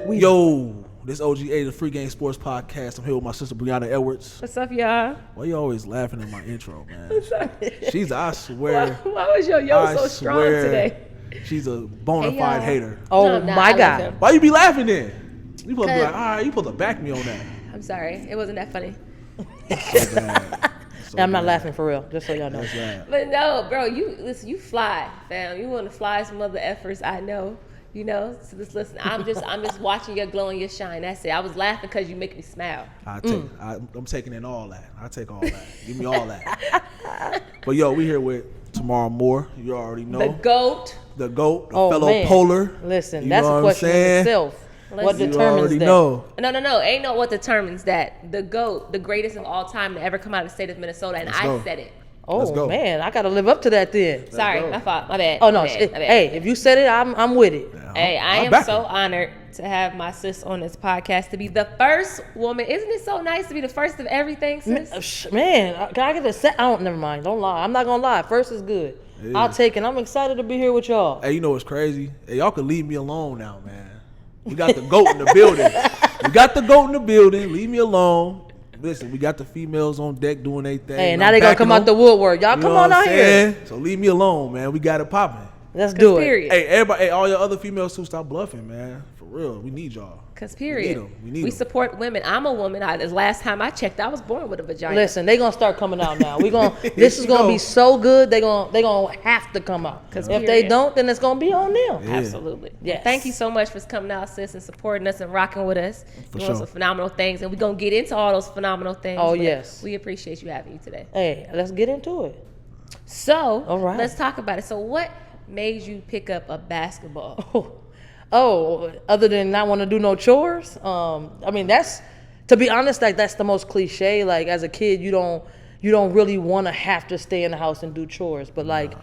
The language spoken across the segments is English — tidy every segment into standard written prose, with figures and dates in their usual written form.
Yo, this OGA, the Free Game Sports Podcast. I'm here with my sister Brianna Edwards. What's up, y'all? Why you always laughing at my intro, man? I'm sorry. I swear. Why was your so strong today? She's a bona fide hater. Oh, no, my God. Why you be laughing then? You supposed to be like, all right, you supposed to back me on that. I'm sorry. It wasn't that funny. So bad. I'm not laughing for real, just so y'all know. But no, bro, you fly, fam. You want to fly some other efforts, I know. You know, so just listen. I'm just watching your glow and your shine. That's it. I was laughing because you make me smile. I'm taking in all that. I take all that. Give me all that. But yo, we here with Tamara Moore. You already know the GOAT, the fellow polar. Listen, that's a question in itself. What determines that? Know. No. Ain't no what determines that. The GOAT, the greatest of all time to ever come out of the state of Minnesota, and I said it. Oh man, I gotta live up to that then. Sorry, my fault. My bad. Oh no, my bad. Hey, if you said it, I'm with it. Yeah, hey, I am so honored to have my sis on this podcast, to be the first woman. Isn't it so nice to be the first of everything, sis? Man, can I get a set? Never mind. Don't lie. I'm not gonna lie. First is good. Yeah. I'll take it. I'm excited to be here with y'all. Hey, you know what's crazy? Hey, y'all can leave me alone now, man. We got the GOAT in the building. Leave me alone. Listen, we got the females on deck doing their thing. Hey, now they gonna come out the woodwork. Y'all come on out here. So leave me alone, man. We got it popping. Let's do it. Period. Hey, everybody, all your other females too, stop bluffing, man. For real, we need y'all. Cause period. We need them. Support women. I'm a woman. The last time I checked, I was born with a vagina. Listen, they gonna start coming out now. This is gonna be so good. They gonna have to come out. Cause if they don't, then it's gonna be on them. Yeah. Absolutely. Yes. Well, thank you so much for coming out, sis, and supporting us and rocking with us. Doing some phenomenal things, and we're gonna get into all those phenomenal things. Oh yes. We appreciate you having you today. Hey, let's get into it. So, all right. Let's talk about it. So, what made you pick up a basketball? Oh, other than not want to do no chores. I mean, that's, to be honest, like that's the most cliche. Like as a kid, you don't really want to have to stay in the house and do chores. But like,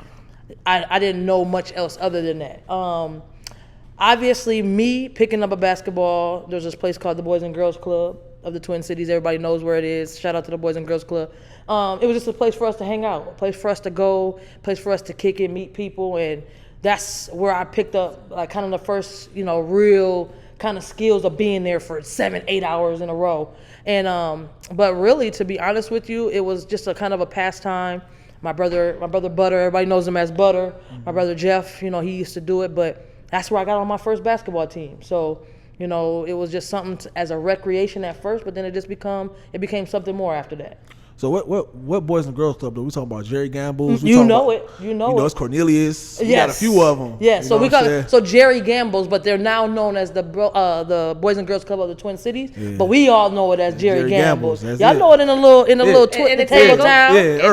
I didn't know much else other than that. Obviously, me picking up a basketball. There's this place called the Boys and Girls Club of the Twin Cities. Everybody knows where it is. Shout out to the Boys and Girls Club. It was just a place for us to hang out, a place for us to go, a place for us to kick it, meet people, and that's where I picked up like kind of the first, real kind of skills of being there for 7-8 hours in a row. And but really, to be honest with you, it was just a kind of a pastime. My brother Butter, everybody knows him as Butter. Mm-hmm. My brother Jeff, he used to do it, but that's where I got on my first basketball team. So, it was just something as a recreation at first, but then it became something more after that. So what Boys and Girls Club do? We talking about Jerry Gamble's? You know it. It's Cornelius. Yes. We got a few of them. Yeah. So we got Jerry Gamble's, but they're now known as the Boys and Girls Club of the Twin Cities. Yeah. But we all know it as Jerry Gamble's. Y'all know it in a little Tango Town. In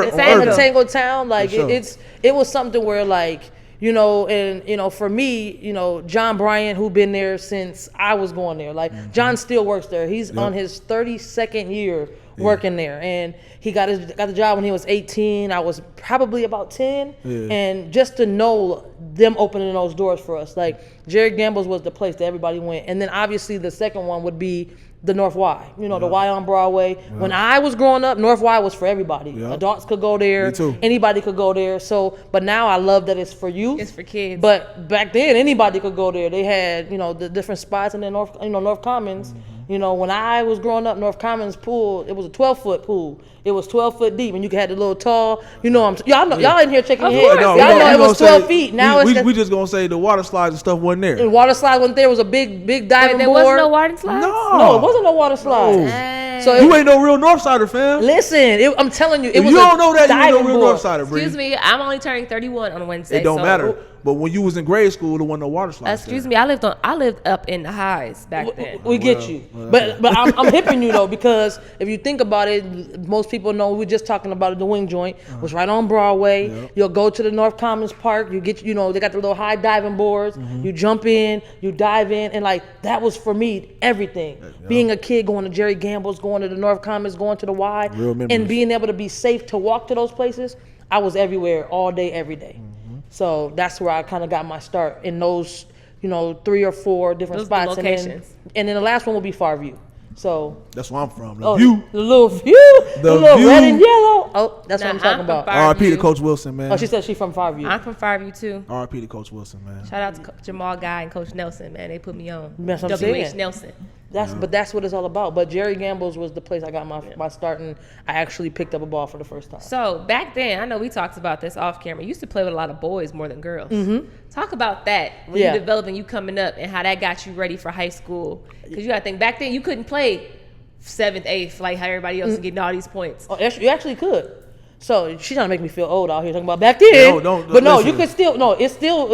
the Tango Town, like it was something where like. For me, John Bryant, who been there since I was going there. Like John still works there. He's on his 32nd year working there, and he got the job when he was 18. I was probably about 10, and just to know them opening those doors for us, like Jerry Gamble's was the place that everybody went, and then obviously the second one would be the North Y, the Y on Broadway. When I was growing up, North Y was for everybody. Adults could go there. Me too. Anybody could go there. So, but now I love that it's for youth. It's for kids. But back then, anybody could go there. They had, the different spots in the North Commons. Mm-hmm. When I was growing up, North Commons pool, it was a 12-foot pool. It was 12 foot deep, and you had the little tall. Y'all in here checking your head. Y'all know it was 12 feet. Now we just gonna say the water slides and stuff wasn't there. The water slide wasn't there. It was a big diving board. There wasn't no water slides. No, it wasn't no water slides. So you ain't no real Northsider fan. Listen, I'm telling you, it was. You don't know that, you ain't no real board. Northsider, Bree. Excuse me, I'm only turning 31 on Wednesday. It don't matter. But when you was in grade school, there wasn't no water slides. Excuse me, I lived up in the highs back then. We get you, but I'm hipping you though, because if you think about it, most people know we were just talking about it. The Wing Joint was right on Broadway. Yep. You'll go to the North Commons Park. You get, they got the little high diving boards. Mm-hmm. You jump in, you dive in, and like that was for me everything. Yep. Being a kid, going to Jerry Gamble's, going to the North Commons, going to the Y, and being able to be safe to walk to those places. I was everywhere, all day, every day. Mm-hmm. So that's where I kind of got my start in those, 3 or 4 different spots. Locations. And then the last one will be Farview. So that's where I'm from. The little view, the little red and yellow. Oh, that's what I'm talking about. R.I.P. to Coach Wilson, man. Oh, she said she's from Farview. I'm from Farview too. R.I.P. to Coach Wilson, man. Shout out to Jamal Guy and Coach Nelson, man. They put me on. That's what I'm W.H. saying. Nelson. But that's what it's all about. But Jerry Gamble's was the place I got my start, and I actually picked up a ball for the first time. So back then, I know we talked about this off camera. You used to play with a lot of boys more than girls. Talk about that when you're developing, you coming up, and how that got you ready for high school. Because you got to think back then you couldn't play 7th, 8th like how everybody else is getting all these points. Oh, you actually could. So she's trying to make me feel old out here talking about back then. But no, you could still. No, it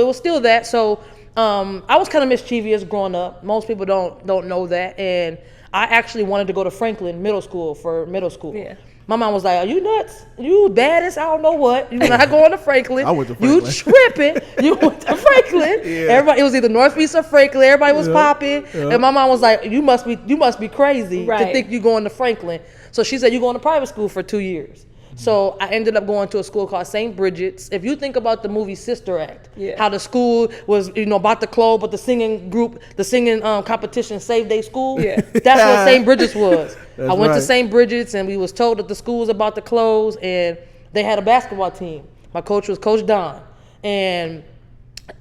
was still that. So I was kind of mischievous growing up. Most people don't know that, and I actually wanted to go to Franklin Middle School for middle school. Yeah. My mom was like, "Are you nuts? You bad as I don't know what. You're not going to Franklin. I went to Franklin. You tripping? You went to Franklin. Everybody, it was either Northeast or Franklin. Everybody was popping, and my mom was like, "You must be crazy to think you're going to Franklin." So she said, "You're going to private school for 2 years." So I ended up going to a school called St. Bridget's. If you think about the movie Sister Act, how the school was, about to close, but the singing competition saved their school. Yeah. That's what St. Bridget's was. I went to St. Bridget's, and we was told that the school was about to close, and they had a basketball team. My coach was Coach Don, and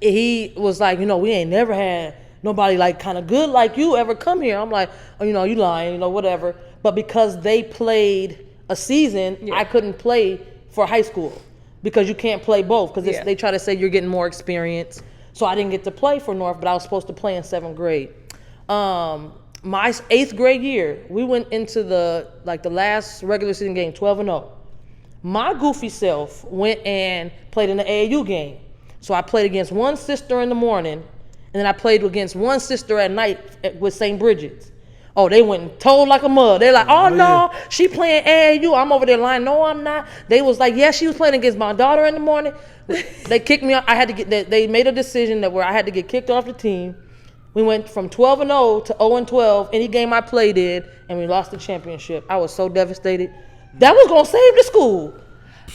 he was like, we ain't never had nobody like kind of good like you ever come here. I'm like, oh, you lying, whatever. But because they played a season, I couldn't play for high school because you can't play both because they try to say you're getting more experience. So I didn't get to play for North, but I was supposed to play in 7th grade. My 8th grade year, we went into the last regular season game, 12-0. My goofy self went and played in the AAU game. So I played against one sister in the morning, and then I played against one sister at night with St. Bridget's. Oh, they went and told like a mud. They're like, oh, no, she playing AAU. I'm over there lying. No, I'm not. They was like, yeah, she was playing against my daughter in the morning. They kicked me off. I had to get. They made a decision where I had to get kicked off the team. We went from 12-0 to 0-12 any game I played in, and we lost the championship. I was so devastated. That was gonna save the school.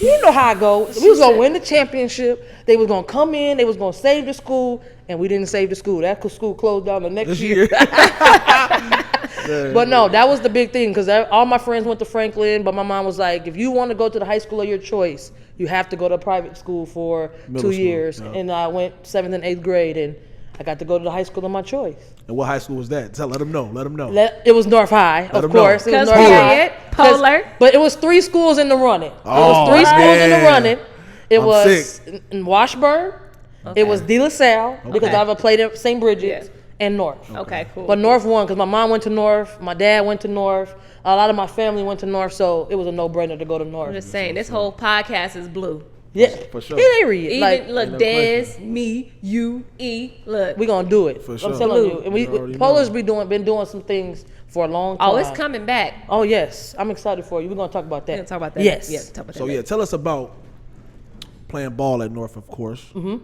You know how I go. We was gonna win the championship. They was gonna come in. They was gonna save the school, and we didn't save the school. That school closed down the next year. But no, that was the big thing because all my friends went to Franklin, but my mom was like, if you want to go to the high school of your choice, you have to go to a private school for Middle 2 years. Yeah. And I went 7th and 8th grade, and I got to go to the high school of my choice. And what high school was that? Let them know. It was North High, of course. It was North High. Polar. But it was 3 schools in the running. It was 3 schools in the running. It was in Washburn. Okay. It was De La Salle because I've played at St. Bridget's. Yeah. And North. Okay, cool. But North won because my mom went to North, my dad went to North, a lot of my family went to North, so it was a no-brainer to go to North. I'm just saying, this whole podcast is blue. Yeah, for sure. Even look, Dez, me, you, E. Look, we gonna do it. For sure. I'm telling you, and Polar's been doing some things for a long time. Oh, it's coming back. Oh yes, I'm excited for you. We're gonna talk about that. We're gonna talk about that. Yes. Yeah, talk about so that. Tell us about playing ball at North, of course. Mm-hmm.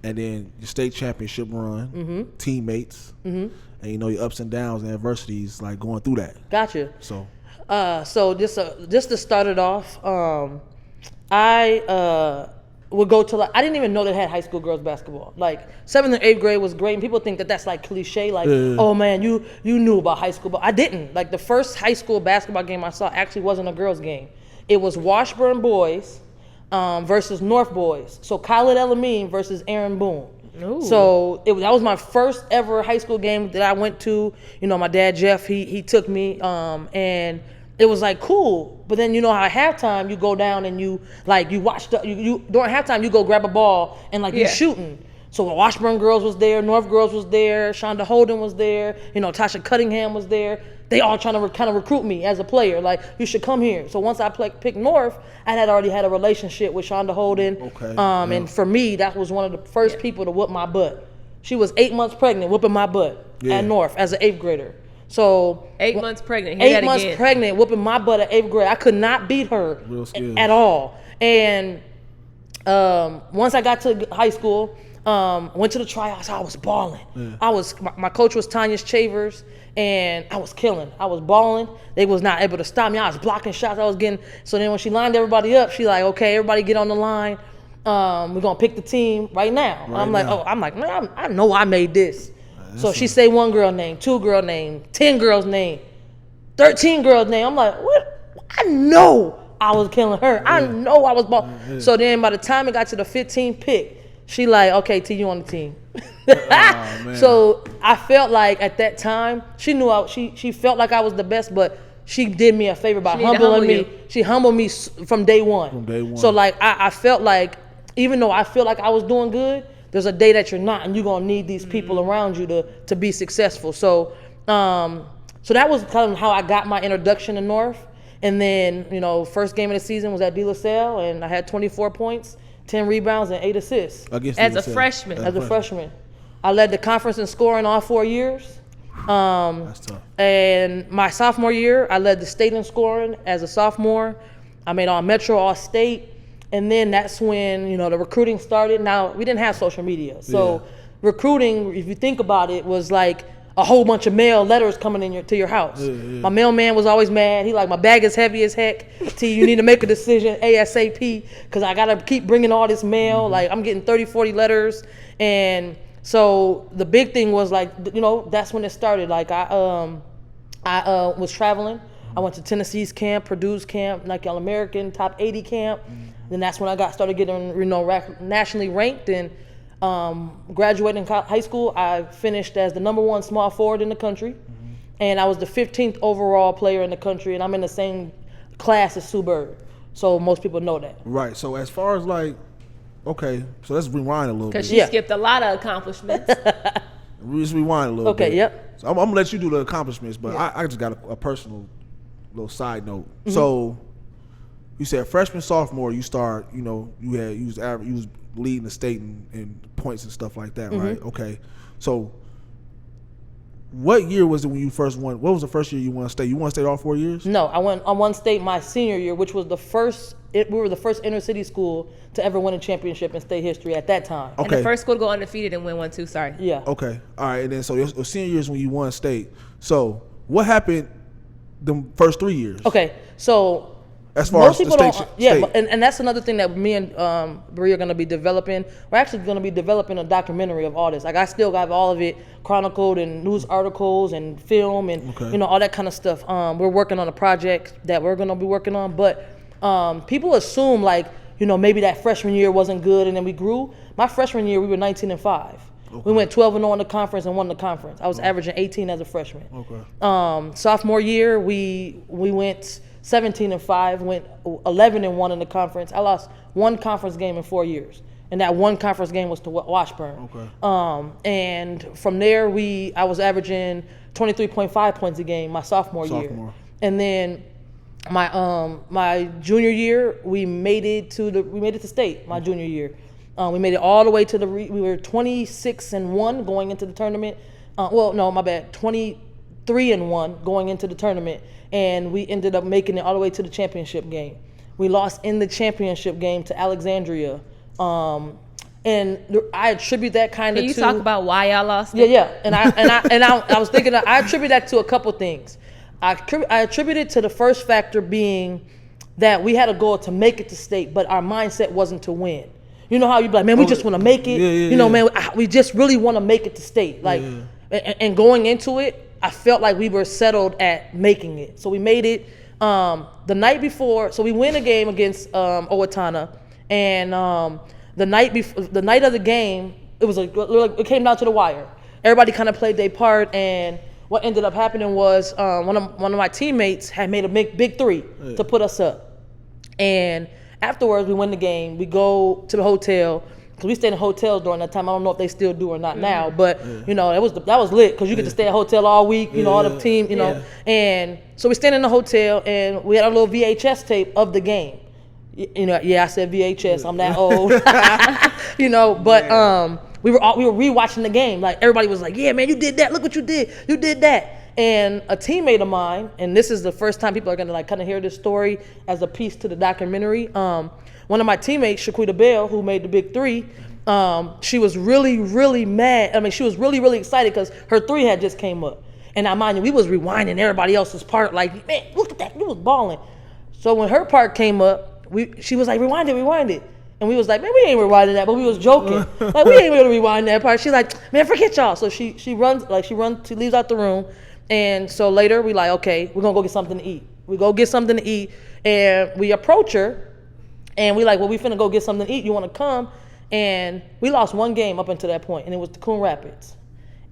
And then your state championship run, teammates, and your ups and downs and adversities, like going through that. Gotcha. So just to start it off, I would go to I didn't even know they had high school girls basketball. Like 7th and 8th grade was great, and people think that's like cliche, like oh man, you knew about high school, but I didn't. Like the first high school basketball game I saw actually wasn't a girls game. It was Washburn boys versus North boys. So Khaled El-Amin versus Aaron Boone. Ooh. So that was my first ever high school game that I went to. My dad Jeff, he took me, and it was like cool. But then how at halftime you go down and you watch you during halftime you go grab a ball and you're shooting. So the Washburn girls was there, North girls was there, Shonda Holden was there, Tasha Cunningham was there. They all trying to kind of recruit me as a player, like you should come here. So once I picked North, I had already had a relationship with Shonda Holden. Okay. And for me, that was one of the first people to whoop my butt. She was 8 months pregnant, whooping my butt at North as an 8th grader. So 8 months pregnant. 8 months pregnant, whooping my butt at 8th grade. I could not beat her at all. And once I got to high school, went to the tryouts. I was balling. Yeah. My coach was Tanya Chavers, and I was killing. I was balling. They was not able to stop me. I was blocking shots. I was getting. So then when she lined everybody up, she like, okay, everybody get on the line. We're gonna pick the team right now. I'm like, man, I know I made this. So she say one girl name, 2 girl name, 10 girls name. 13 girls name. I'm like, what? I know I was killing her. I know I was balling. So then by the time it got to the 15th pick, she like, okay, T, you on the team. So I felt like at that time, she knew she felt like I was the best, but she did me a favor by humbling me. She humbled me from day one. So like I felt like, even though I feel like I was doing good, there's a day that you're not, and you're gonna need these people around you to be successful. So so that was kind of how I got my introduction to North. And then, first game of the season was at De La Salle, and I had 24 points, 10 rebounds, and 8 assists. As a freshman. As a freshman. I led the conference in scoring all 4 years. That's tough. And my sophomore year, I led the state in scoring as a sophomore. I made all Metro, all state. And then that's when, the recruiting started. Now, we didn't have social media. So recruiting, if you think about it, was like a whole bunch of mail letters coming to your house. My mailman was always mad. He like, my bag is heavy as heck. T, you need to make a decision ASAP because I got to keep bringing all this mail. Like, I'm getting 30, 40 letters. And so the big thing was like, that's when it started. Like, I was traveling. I went to Tennessee's camp, Purdue's camp, Nike All-American, top 80 camp. Then that's when I started getting, nationally ranked, and graduating high school. I finished as the #1 small forward in the country, and I was the 15th overall player in the country, and I'm in the same class as Sue Bird. So most people know that. Right. So as far as like, okay, so let's rewind a little bit. Because she skipped a lot of accomplishments. Just rewind a little bit. Okay. Yep. So I'm gonna let you do the accomplishments, but I just got a personal little side note. So you said freshman, sophomore, you start, you was leading the state in points and stuff like that, right? Okay. So what year was it when you first won? What was the first year you won state? You won state all 4 years? No, I won state my senior year, which was we were the first inner city school to ever win a championship in state history at that time. Okay. And the first school to go undefeated and win one too, sorry. Yeah. Okay. All right. And then so your senior year is when you won state. So what happened the first 3 years? Okay. So as far most as people the don't, state. and that's another thing that me and Bree are going to be developing. We're actually going to be developing a documentary of all this. Like, I still got all of it chronicled in news articles and film and all that kind of stuff. We're working on a project that we're going to be working on, but people assume like maybe that freshman year wasn't good and then we grew. My freshman year we were 19-5. Okay. We went 12-0 in the conference and won the conference. I was averaging 18 as a freshman. Okay. Sophomore year we went 17-5, went 11-1 in the conference. I lost one conference game in 4 years, and that one conference game was to Washburn. Okay. And from there, I was averaging 23.5 points a game my sophomore year, and then my junior year we made it to state. My junior year, we made it all the way to we were 26-1 going into the tournament. 23-1 going into the tournament. And we ended up making it all the way to the championship game. We lost in the championship game to Alexandria. And I attribute that kind of to... Can you talk about why y'all lost? Yeah. And I was thinking, I attribute that to a couple things. I attribute it to the first factor being that we had a goal to make it to state, but our mindset wasn't to win. You know how you be like, man, we just want to make it. Man, we just really want to make it to state. Like, and going into it, I felt like we were settled at making it. So we made it the night before. So we win a game against Owatonna, and the night of the game, it came down to the wire. Everybody kind of played their part, and what ended up happening was one of my teammates had made a big three to put us up. And afterwards, we win the game. We go to the hotel. Cause we stayed in hotels during that time. I don't know if they still do or not now, but that was lit because you get to stay at a hotel all week. All the team, and so we stayed in the hotel and we had a little VHS tape of the game. I said VHS. I'm that old, But we were rewatching the game. Like, everybody was like, "Yeah, man, you did that. Look what you did. You did that." And a teammate of mine, and this is the first time people are gonna like kind of hear this story as a piece to the documentary. One of my teammates, Shaquita Bell, who made the big three, she was really, really mad. I mean, she was really, really excited because her three had just came up. And I mind you, we was rewinding everybody else's part. Like, man, look at that, you was balling. So when her part came up, she was like, rewind it. And we was like, man, we ain't rewinding that, but we was joking. Like, we ain't gonna rewind that part. She's like, man, forget y'all. So she leaves out the room. And so later we like, okay, we're gonna go get something to eat. We go get something to eat, and we approach her, and we like, well, we finna go get something to eat. You wanna come? And we lost one game up until that point, and it was the Coon Rapids.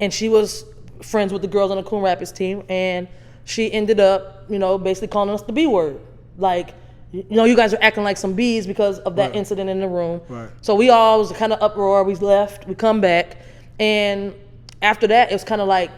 And she was friends with the girls on the Coon Rapids team, and she ended up, basically calling us the B word. Like, you guys are acting like some bees because of that incident in the room. Right. So we all was kind of uproar. We left. We come back, and after that, it was kind of like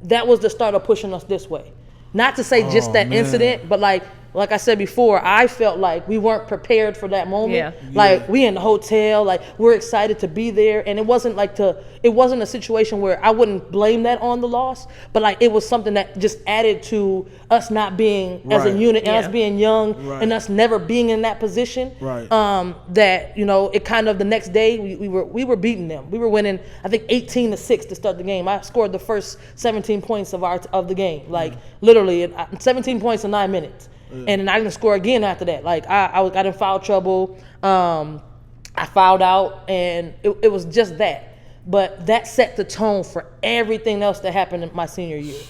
that was the start of pushing us this way. Not to say just that incident, but like I said before, I felt like we weren't prepared for that moment. Yeah. Like we in the hotel, like we're excited to be there, and it wasn't a situation where I wouldn't blame that on the loss, but like it was something that just added to us not being as a unit, and us being young, and us never being in that position. Right. That it kind of the next day we were beating them. We were winning, I think 18-6 to start the game. I scored the first 17 points of the game, like literally 17 points in 9 minutes. And then I didn't score again after that. Like I got in foul trouble. I fouled out, and it was just that. But that set the tone for everything else that happened in my senior year.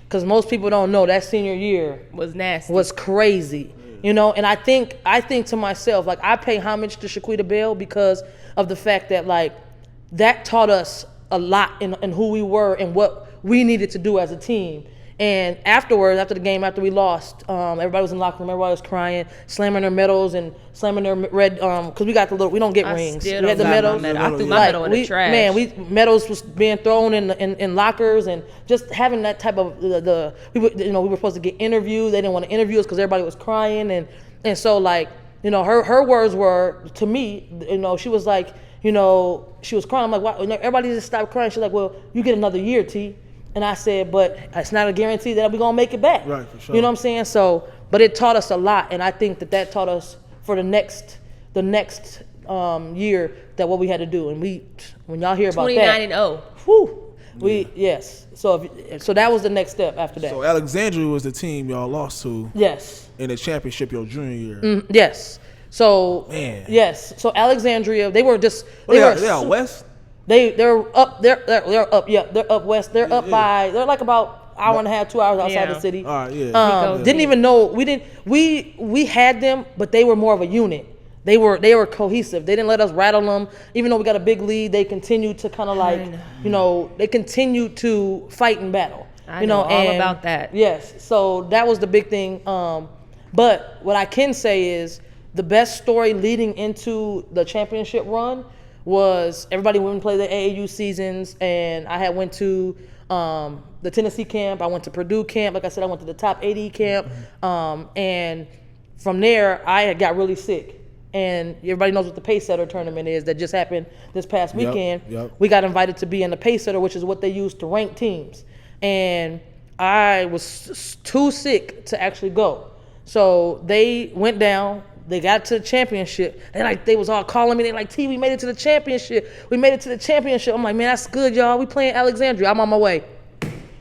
Because most people don't know that senior year was nasty, was crazy. And I think to myself, like I pay homage to Shaquita Bell because of the fact that like that taught us a lot in who we were and what we needed to do as a team. And afterwards, after the game, after we lost, everybody was in the locker room. Everybody was crying, slamming their medals and slamming their red. Because we got we don't get rings. We had the medals. I threw my medal in the trash. Man, medals was being thrown in lockers, and just having that type of we were supposed to get interviews. They didn't want to interview us because everybody was crying, and so like her words were to me. She was like she was crying. I'm like, why? Everybody just stopped crying. She's like, well, you get another year, T. And I said, but it's not a guarantee that we're gonna make it back. Right, for sure. You know what I'm saying? So, but it taught us a lot, and I think that taught us for the next year that what we had to do. And when y'all hear about that, 29-0. Whew, yes. So that was the next step after that. So Alexandria was the team y'all lost to. Yes. In the championship your junior year. Yes. So man. Yes. So Alexandria, they were out west. They're up. They're up. Yeah, they're up west. They're up by. They're like about hour and a half, 2 hours outside the city. All right. Yeah. Didn't even know we had them, but they were more of a unit. They were cohesive. They didn't let us rattle them. Even though we got a big lead, they continued to kind of like they continued to fight and battle. I know all about that. Yes. So that was the big thing. But what I can say is the best story leading into the championship run was everybody went and played the AAU seasons, and I had went to the Tennessee camp. I went to Purdue camp. Like I said, I went to the top 80 camp. And from there, I had got really sick. And everybody knows what the Pace Setter tournament is that just happened this past weekend. Yep. We got invited to be in the Pace Setter, which is what they use to rank teams. And I was too sick to actually go. So they went down. They got to the championship. They was all calling me. They like, T, we made it to the championship. We made it to the championship. I'm like, man, that's good, y'all. We playing Alexandria. I'm on my way.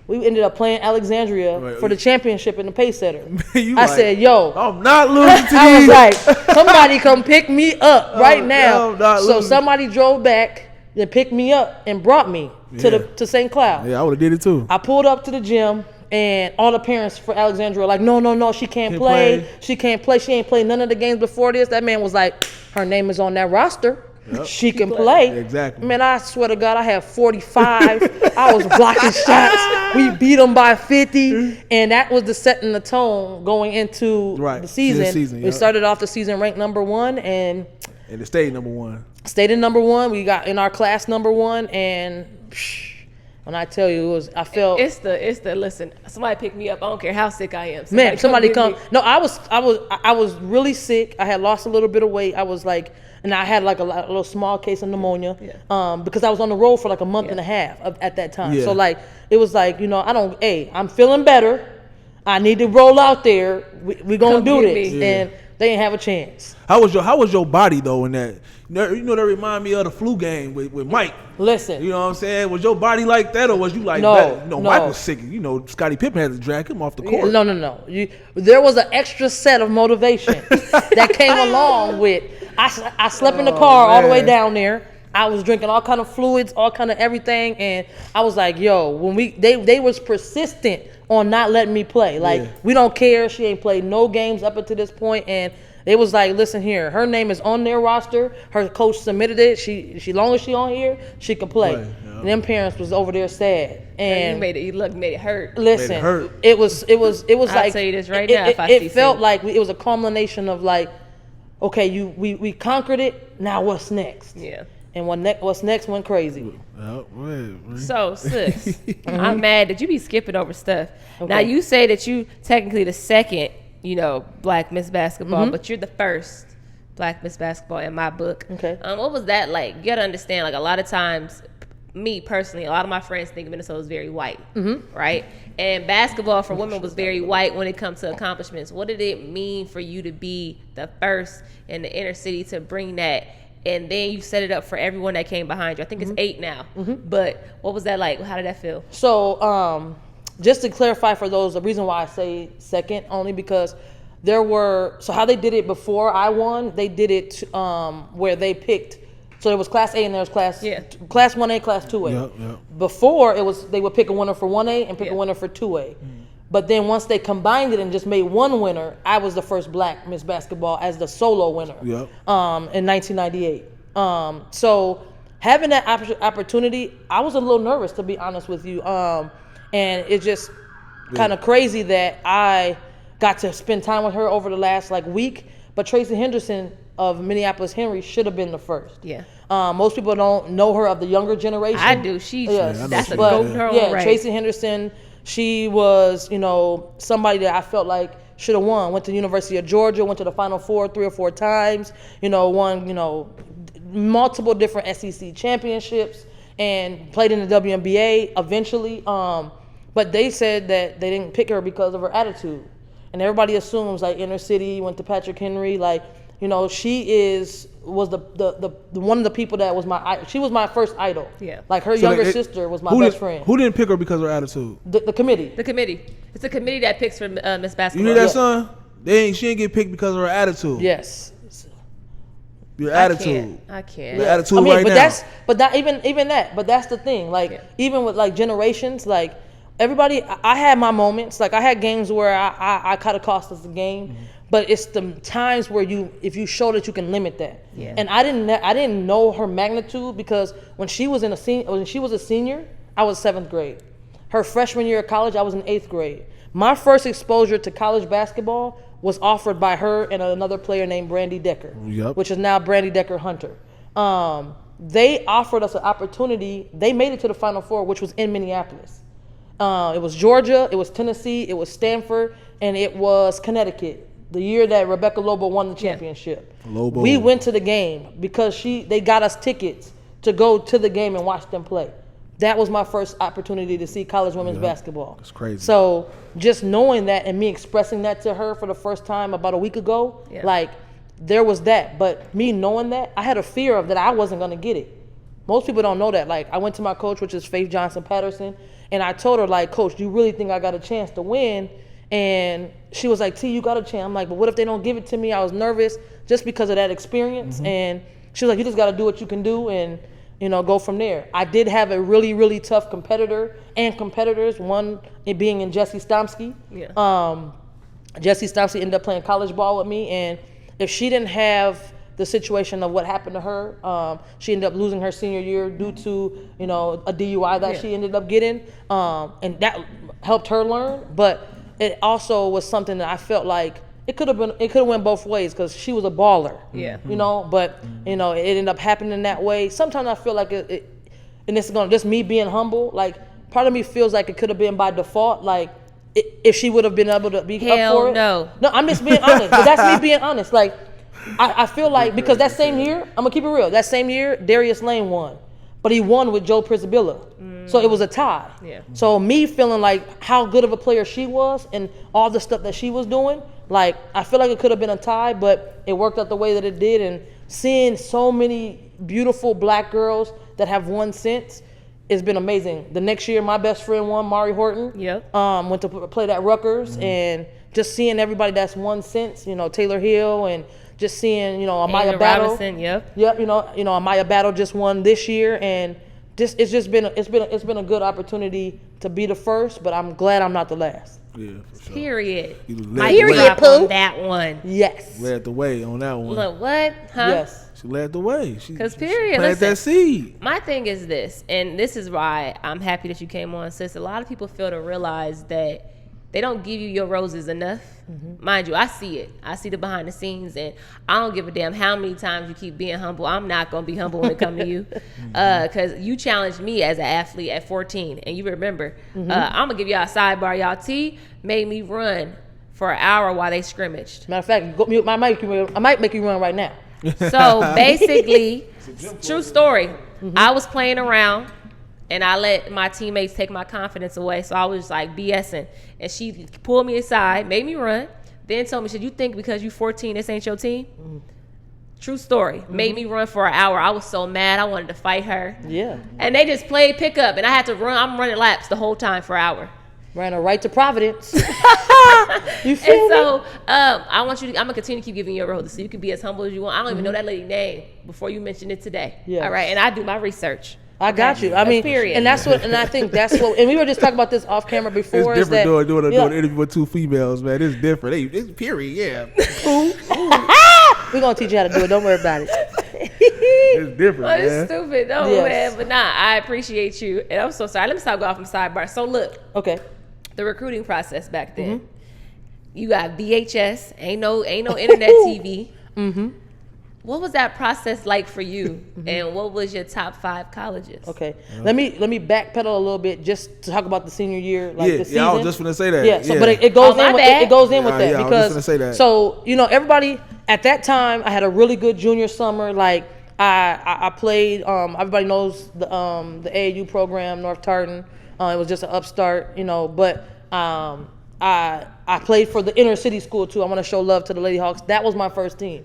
We ended up playing Alexandria for the championship in the Pace Setter. I said, yo. I'm not losing to I was like, somebody come pick me up right now. So somebody drove back and picked me up and brought me to St. Cloud. Yeah, I would have did it too. I pulled up to the gym. And all the parents for Alexandria were like, no, she can't play. She can't play. She ain't played none of the games before this. That man was like, her name is on that roster. Yep. She can play. Exactly. Man, I swear to God, I had 45. I was blocking shots. We beat them by 50. And that was the setting the tone going into the season. We started off the season ranked number 1. And it stayed number 1. Stayed in number 1. We got in our class number 1. And when I tell you, I felt it's the listen. Somebody pick me up. I don't care how sick I am. Somebody come. No, I was really sick. I had lost a little bit of weight. I was like, and I had like a little small case of pneumonia. Because I was on the road for like a month and a half at that time. So like it was like I'm feeling better. I need to roll out there. We gonna do this, and they didn't have a chance. How was your body though in that? That remind me of the flu game with Mike. Listen. You know what I'm saying? Was your body like that, or was you like no? Mike was sick. Scottie Pippen had to drag him off the court. No. There was an extra set of motivation that came along with. I slept in the car all the way down there. I was drinking all kind of fluids, all kind of everything, and I was like, yo, when they was persistent on not letting me play. Like, we don't care. She ain't played no games up until this point, and they was like, listen here, her name is on their roster. Her coach submitted it. She long as she on here, she can play. And them parents was over there sad. And you made it hurt. Listen, it was I'll like, tell you this right now. It felt like it was a culmination of like, okay, we conquered it. Now what's next? Yeah. And what's next went crazy. So, sis, I'm mad that you be skipping over stuff. Okay. Now, you say that you technically the second, Black Miss Basketball, but you're the first Black Miss Basketball in my book. Okay. What was that like? You got to understand, like, a lot of times, me personally, a lot of my friends think Minnesota is very white, right? And basketball for women was very white when it comes to accomplishments. What did it mean for you to be the first in the inner city to bring that? And then you set it up for everyone that came behind you. I think it's 8 now. But what was that like? How did that feel? So just to clarify for those, the reason why I say second, only because so how they did it before I won, they did it where they picked. So there was Class A and there was Class 1A, Class 2A. Yep. Before, they would pick a winner for 1A and pick a winner for 2A. But then once they combined it and just made one winner, I was the first Black Miss Basketball as the solo winner in 1998. So having that opportunity, I was a little nervous, to be honest with you. And it's just kind of crazy that I got to spend time with her over the last week. But Tracy Henderson of Minneapolis Henry should have been the first. Yeah. Most people don't know her of the younger generation. I do. That's a goat in her own right. Tracy Henderson, she was, somebody that I felt like should have won. Went to the University of Georgia, went to the Final Four 3 or 4 times, won, multiple different SEC championships and played in the WNBA eventually. But they said that they didn't pick her because of her attitude. And everybody assumes inner city, went to Patrick Henry, she was the one of the people that was she was my first idol. Yeah. Her younger sister was my best friend. Who didn't pick her because of her attitude? The committee. The committee. It's a committee that picks for Miss Basketball. You hear that, son? She didn't get picked because of her attitude. Yes. Your attitude. I can't. Your attitude right now. But that's the thing. Even with generations, everybody, I had my moments. I had games where I kind of cost us the game. But it's the times where if you show that you can limit that. Yeah. And I didn't know her magnitude because when she was a senior, I was 7th grade. Her freshman year of college, I was in 8th grade. My first exposure to college basketball was offered by her and another player named Brandy Decker, which is now Brandy Decker Hunter. They offered us an opportunity. They made it to the Final Four, which was in Minneapolis. It was Georgia, it was Tennessee, it was Stanford, and it was Connecticut. The year that Rebecca Lobo won the championship. Lobo. We went to the game because they got us tickets to go to the game and watch them play. That was my first opportunity to see college women's basketball. That's crazy. So just knowing that and me expressing that to her for the first time about a week ago, there was that. But me knowing that, I had a fear of that I wasn't going to get it. Most people don't know that. I went to my coach, which is Faith Johnson-Patterson, and I told her, Coach, do you really think I got a chance to win? And she was like, T, you got a chance. I'm like, but what if they don't give it to me? I was nervous just because of that experience. And she was like, you just got to do what you can do and, go from there. I did have a really, really tough competitor and competitors, one being in Jessie Stomsky. Yeah. Jessie Stomsky ended up playing college ball with me. And if she didn't have the situation of what happened to her, she ended up losing her senior year due to, a DUI that she ended up getting. And that helped her learn. But it also was something that I felt like it could have went both ways because she was a baller. Yeah. But it ended up happening that way. Sometimes I feel like it and it's just me being humble. Part of me feels like it could have been by default. If she would have been able to be up for it. No, I'm just being honest. But that's me being honest. I feel like because that same year, I'm gonna keep it real. That same year, Darius Lane won, but he won with Joe Priscilla. So it was a tie. Yeah. So me feeling like how good of a player she was and all the stuff that she was doing, I feel like it could have been a tie, but it worked out the way that it did. And seeing so many beautiful Black girls that have won since, it's been amazing. The next year, my best friend won, Mari Horton. Yep. Went to play at Rutgers, and just seeing everybody that's won since, Taylor Hill and just seeing, you know, Amaya Angel Battle. Robinson, yep. Yep, you know, Amaya Battle just won this year, and it's been a good opportunity to be the first, but I'm glad I'm not the last. Yeah, for sure. Period. Period, Pooh. On that one. Yes. Led the way on that one. Look, what? Huh? Yes. She led the way. Because period. She planted that seed. My thing is this, and this is why I'm happy that you came on, sis. A lot of people fail to realize that they don't give you your roses enough. Mm-hmm. Mind you, I see it. I see the behind the scenes, and I don't give a damn how many times you keep being humble. I'm not going to be humble when it comes to you, because you challenged me as an athlete at 14, and you remember. I'm going to give y'all a sidebar. Y'all, T made me run for an hour while they scrimmaged. Matter of fact, I might make you run right now. So basically, true story, I was playing around, and I let my teammates take my confidence away. So I was like BSing. And she pulled me aside, made me run, then told me, "Should you think because you 14, this ain't your team?" True story. Made me run for an hour. I was so mad. I wanted to fight her. Yeah. And they just played pickup, and I had to run. I'm running laps the whole time for an hour. Ran her right to Providence. You feel And me? so I want you to, I'm going to continue to keep giving you a roses so you can be as humble as you want. I don't even know that lady's name before you mentioned it today. Yes. All right. And I do my research. I got you. I mean, period. and that's what, and I think that's what, and we were just talking about this off camera before. It's different doing an yeah. interview with two females, man. It's different. It's period, yeah. We're going to teach you how to do it. Don't worry about it. It's different, Well, man. it's stupid. No, Yes. man. But nah, I appreciate you. And I'm so sorry. Let me stop going off the sidebar. So look, Okay. the recruiting process back then. You got VHS. Ain't no internet TV. What was that process like for you? And what was your top 5 colleges? Okay. Let me backpedal a little bit just to talk about the senior year, like the season. Yeah, I was just gonna say that. Yeah. So, yeah. but it goes my in. bad. It goes in with Yeah, that yeah, I was because just gonna say that. so everybody at that time, I had a really good junior summer. Like I played. Everybody knows the AAU program, North Tartan. It was just an upstart, but I played for the inner city school too. I want to show love to the Lady Hawks. That was my first team.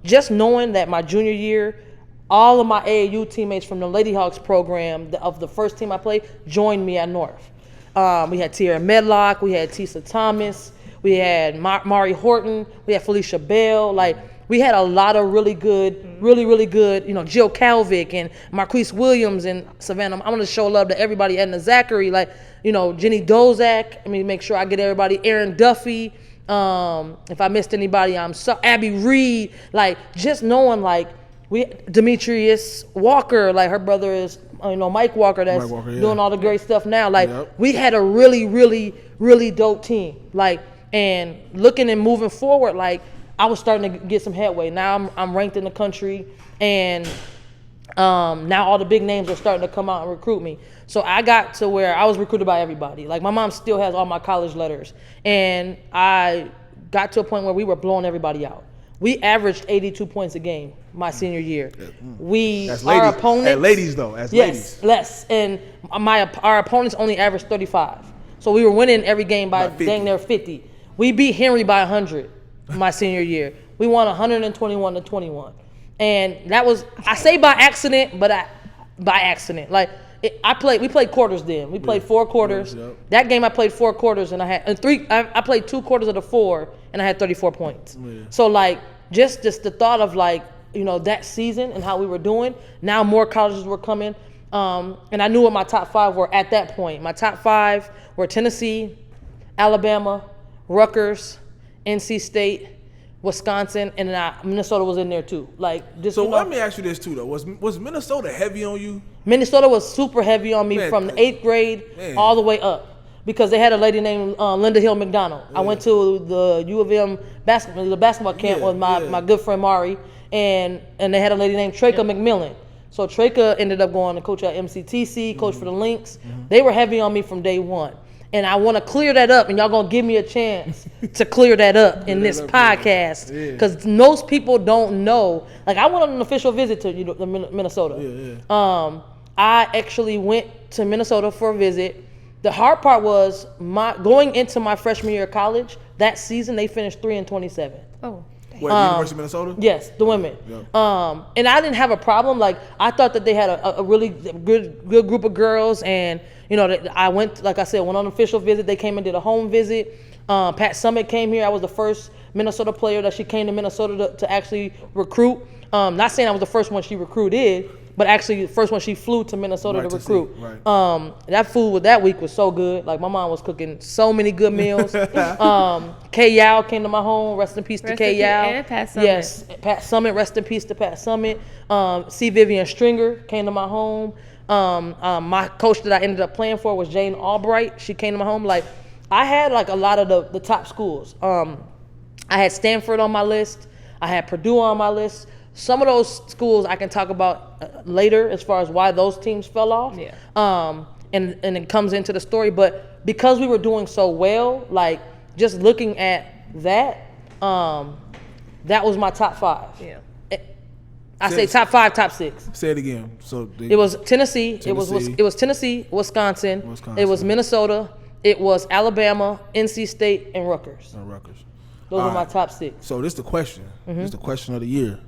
Just knowing that my junior year, all of my AAU teammates from the Lady Hawks program of the first team I played joined me at North. We had Tierra Medlock, we had Tisa Thomas, we had Mari Horton, we had Felicia Bell. Like, we had a lot of really good, Jill Calvick and Marquise Williams and Savannah. I want to show love to everybody. Edna Zachary, Jenny Dozak. I mean, make sure I get everybody. Erin Duffy. If I missed anybody, I'm sorry. Abby Reed. Just knowing, Demetrius Walker, her brother is, Mike Walker, that's doing all the great stuff now. We had a really, really, really dope team. And looking and moving forward, I was starting to get some headway. Now I'm ranked in the country, and now all the big names are starting to come out and recruit me. So I got to where I was recruited by everybody. My mom still has all my college letters, and I got to a point where we were blowing everybody out. We averaged 82 points a game my senior year. Our opponents, as ladies though, as ladies. Yes, less, and our opponents only averaged 35. So we were winning every game by dang near 50. We beat Henry by 100 my senior year. We won 121-21. And that was, I say by accident, but by accident. We played quarters then. We played 4 quarters. Yep. That game I played 4 quarters, and I played 2 quarters of the 4, and I had 34 points. Yeah. So just the thought of that season and how we were doing. Now more colleges were coming, and I knew what my top 5 were at that point. My top 5 were Tennessee, Alabama, Rutgers, NC State, Wisconsin, and Minnesota was in there too. So let me ask you this too though: was Minnesota heavy on you? Minnesota was super heavy on me from the 8th grade all the way up, because they had a lady named Linda Hill McDonald. Yeah. I went to the U of M basketball camp with my good friend Mari, and they had a lady named Treka McMillan. So Treka ended up going to coach at MCTC, coach for the Lynx. They were heavy on me from day one. And I want to clear that up, and y'all going to give me a chance to clear that up in this podcast. Because most people don't know. I went on an official visit to Minnesota. I actually went to Minnesota for a visit. The hard part was going into my freshman year of college, that season they finished 3-27. Oh. What, University of Minnesota? Yes, the women. Yeah. And I didn't have a problem. Like, I thought that they had a really good group of girls, and I went, like I said, went on an official visit. They came and did a home visit. Pat Summitt came here. I was the first Minnesota player that she came to Minnesota to actually recruit. Not saying I was the first one she recruited, but actually the first one she flew to Minnesota to recruit. Right. That food that week was so good. Like, my mom was cooking so many good meals. Kay Yao came to my home. Rest in peace to Kay Yao. And Pat Summitt. Yes, Pat Summitt. Rest in peace to Pat Summitt. C. Vivian Stringer came to my home. My coach that I ended up playing for was Jane Albright. She came to my home. Like, I had like a lot of the top schools. I had Stanford on my list. I had Purdue on my list. Some of those schools I can talk about later as far as why those teams fell off. Yeah. And it comes into the story. But because we were doing so well, like, just looking at that, that was my top 5. Yeah. I say top 5, top 6. Say it again. So it was Tennessee. It was Tennessee, Wisconsin. It was Minnesota. It was Alabama, NC State, and Rutgers. Those were my top 6. So this is the question. This is the question of the year.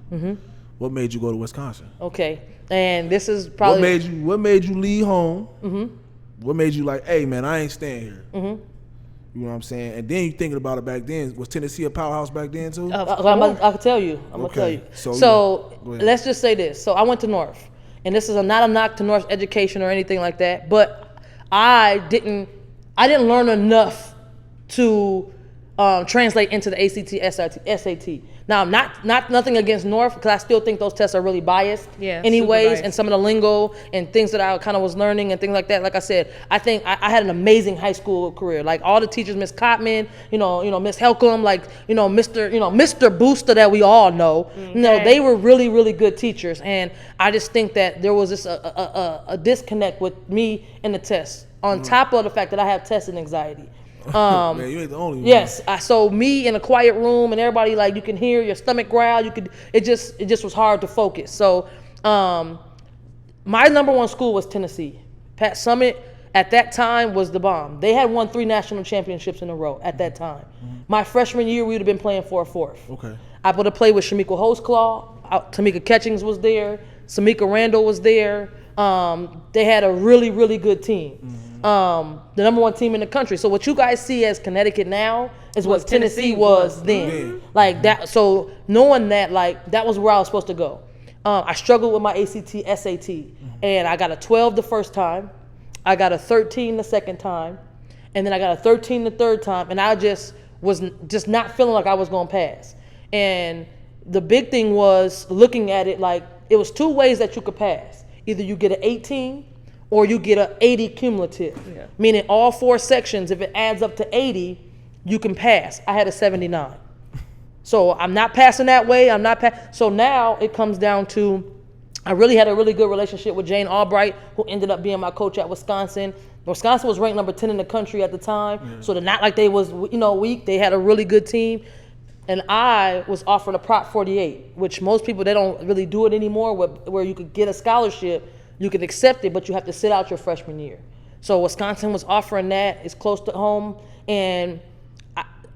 What made you go to Wisconsin? Okay, and this is probably what made you leave home? What made you like, hey man, I ain't staying here? You know what I'm saying? And then you thinking about it back then. Was Tennessee a powerhouse back then too? I can tell you. I'm gonna tell you. So let's just say this. So I went to North, and this is not a knock to North's education or anything like that, but I didn't learn enough to translate into the ACT, SAT. Now, nothing against North, because I still think those tests are really biased anyways, biased. And some of the lingo and things that I kind of was learning and things like that. Like I said, I think I had an amazing high school career. Like, all the teachers, Miss Cotman, Miss Helcom, like, Mr. Booster that we all know, they were really, really good teachers. And I just think that there was just a disconnect with me and the tests, on top of the fact that I have testing anxiety. Man, you ain't the only one. Yes, so me in a quiet room and everybody, like, you can hear your stomach growl. It just was hard to focus. So my number 1 school was Tennessee. Pat Summitt at that time was the bomb. They had won 3 national championships in a row at that time. My freshman year, we would have been playing for a 4th. Okay. I would have played with Shamika Holtzclaw. Tamika Catchings was there. Samika Randall was there. They had a really, really good team. The number 1 team in the country. So what you guys see as Connecticut now is what Tennessee was then. Like that. So knowing that, like, that was where I was supposed to go. I struggled with my ACT, SAT, and I got a 12 the first time. I got a 13 the second time, and then I got a 13 the third time, and I just was just not feeling like I was going to pass. And the big thing was looking at it like it was 2 ways that you could pass. Either you get an 18 or you get an 80 cumulative, meaning all 4 sections, if it adds up to 80, you can pass. I had a 79. So I'm not passing that way. So now it comes down to, I really had a really good relationship with Jane Albright, who ended up being my coach at Wisconsin. Wisconsin was ranked number 10 in the country at the time, so they're not like they was weak. They had a really good team. And I was offered a Prop 48, which most people, they don't really do it anymore, where you could get a scholarship. You can accept it, but you have to sit out your freshman year. So Wisconsin was offering that. It's close to home. And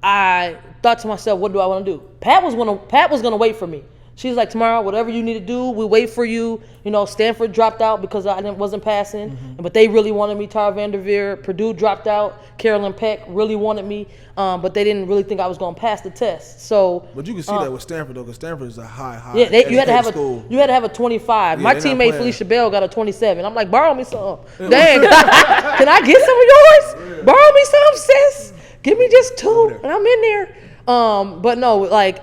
I thought to myself, what do I want to do? Pat was gonna wait for me. She's like, Tamara, whatever you need to do, we wait for you. Stanford dropped out because I wasn't passing, but they really wanted me. Tara Vanderveer, Purdue dropped out. Carolyn Peck really wanted me, but they didn't really think I was going to pass the test. So, but you can see that with Stanford though, because Stanford is a high. Yeah, you had to have a 25. Yeah, my teammate Felicia Bell got a 27. I'm like, borrow me some. Dang, can I get some of yours? Yeah. Borrow me some, sis. Give me just 2, and I'm in there. But no, like,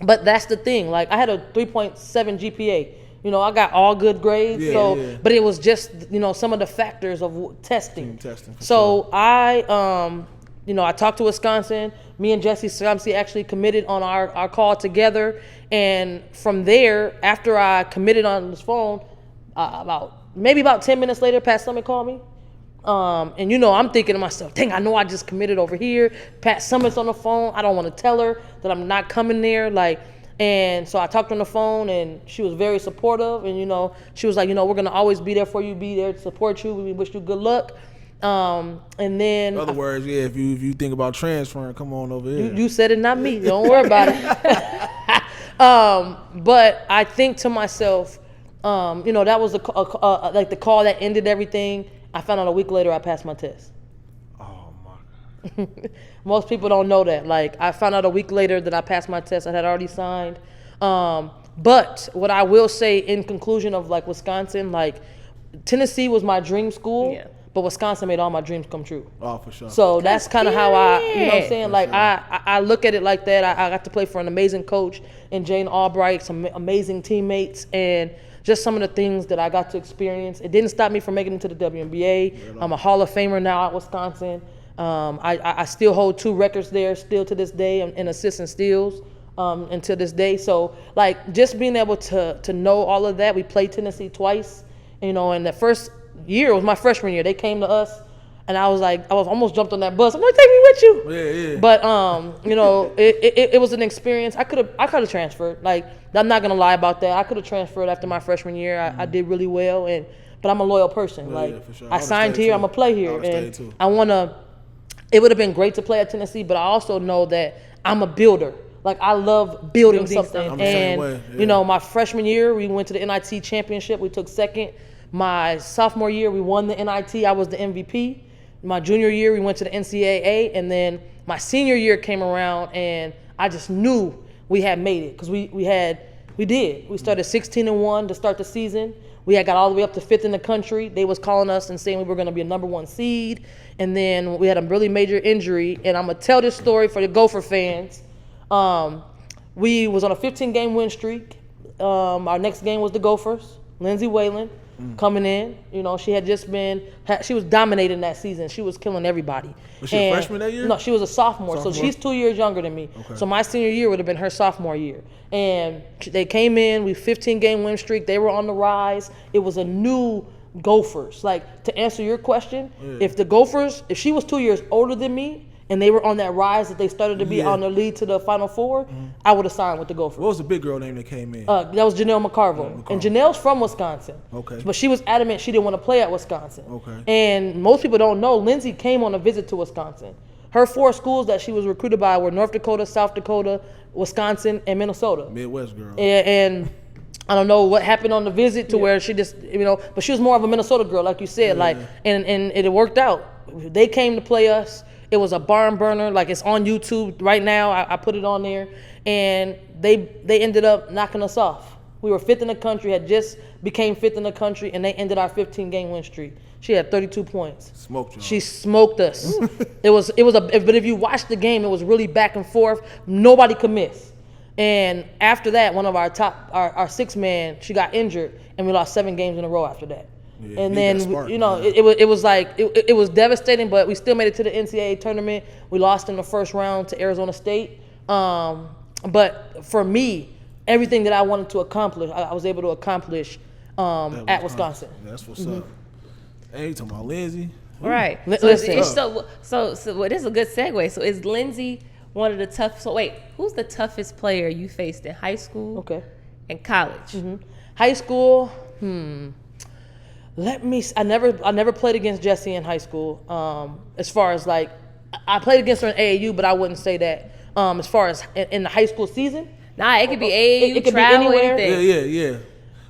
but that's the thing. Like, I had a 3.7 GPA. I got all good grades. But it was just, some of the factors of testing. So I talked to Wisconsin. Me and Jesse Skamsky actually committed on our call together. And from there, after I committed on this phone, about 10 minutes later, Pat Summitt called me. And I'm thinking to myself, dang, I know I just committed over here. Pat Summitt's on the phone. I don't want to tell her that I'm not coming there. And so I talked on the phone, and she was very supportive. And, she was like, we're going to always be there for you, be there to support you. We wish you good luck. And then In other words, yeah, if you think about transferring, come on over here. you said it, not me. Don't worry about it. But I think to myself, that was like the call that ended everything. I found out a week later I passed my test. Oh my God. Most people don't know that. Like, I found out a week later that I passed my test. I had already signed. But what I will say in conclusion of like Wisconsin, like Tennessee was my dream school, but Wisconsin made all my dreams come true. Oh, for sure. So that's kind of how I, you know what I'm saying? Like, sure. I look at it like that. I got to play for an amazing coach in Jane Albright, some amazing teammates, and just some of the things that I got to experience. It didn't stop me from making it to the WNBA. I'm a Hall of Famer now at Wisconsin. I still hold 2 records there still to this day in assists and steals until this day. So, like, just being able to know all of that. We played Tennessee twice, and the first year, it was my freshman year. They came to us, and I was almost jumped on that bus. I'm like, take me with you. Yeah. But it was an experience. I could have transferred. Like, I'm not gonna lie about that. I could have transferred after my freshman year. I did really well, but I'm a loyal person. For sure. I signed here. I'm gonna play here, and I wanna. It would have been great to play at Tennessee, but I also know that I'm a builder. Like, I love building something. I'm the same way. And my freshman year, we went to the NIT championship. We took second. My sophomore year, we won the NIT. I was the MVP. My junior year, we went to the NCAA. And then my senior year came around, and I just knew we had made it because we did. We started 16-1 to start the season. We had got all the way up to 5th in the country. They was calling us and saying we were going to be a number 1 seed. And then we had a really major injury. And I'm going to tell this story for the Gopher fans. We was on a 15-game win streak. Our next game was the Gophers. Lindsay Whalen coming in. She had just she was dominating that season. She was killing everybody. Was she a freshman that year? No, she was a sophomore. So she's 2 years younger than me. Okay. So my senior year would have been her sophomore year. And they came in, we 15-game win streak. They were on the rise. It was a new Gophers. Like, to answer your question, if the Gophers, if she was 2 years older than me, and they were on that rise that they started to be on their lead to the Final Four, I would have signed with the Gophers. What was the big girl name that came in? That was Janelle McCarville. And Janelle's from Wisconsin. Okay. But she was adamant she didn't want to play at Wisconsin. Okay. And most people don't know, Lindsay came on a visit to Wisconsin. Her 4 schools that she was recruited by were North Dakota, South Dakota, Wisconsin, and Minnesota. Midwest girl. And I don't know what happened on the visit to where she just, but she was more of a Minnesota girl, like you said, and it worked out. They came to play us. It was a barn burner. Like, it's on YouTube right now. I put it on there, and they ended up knocking us off. We were 5th in the country, had just became 5th in the country, and they ended our 15-game win streak. She had 32 points. Smoked you. She smoked us. But if you watch the game, it was really back and forth. Nobody could miss. And after that, one of our 6-man, she got injured, and we lost 7 games in a row after that. Yeah, and then it was like it was devastating, but we still made it to the NCAA tournament. We lost in the first round to Arizona State. But for me, everything that I wanted to accomplish, I was able to accomplish at Wisconsin. That's what's up. Hey, you talking about Lindsay? Right. Listen. So this is a good segue. So is Lindsay one of the tough? So wait, who's the toughest player you faced in high school? Okay. And college. Mm-hmm. High school. I never played against Jessie in high school. As far as like, I played against her in AAU, but I wouldn't say that. As far as in the high school season. Nah, it could be AAU, it could travel, be anywhere. anything.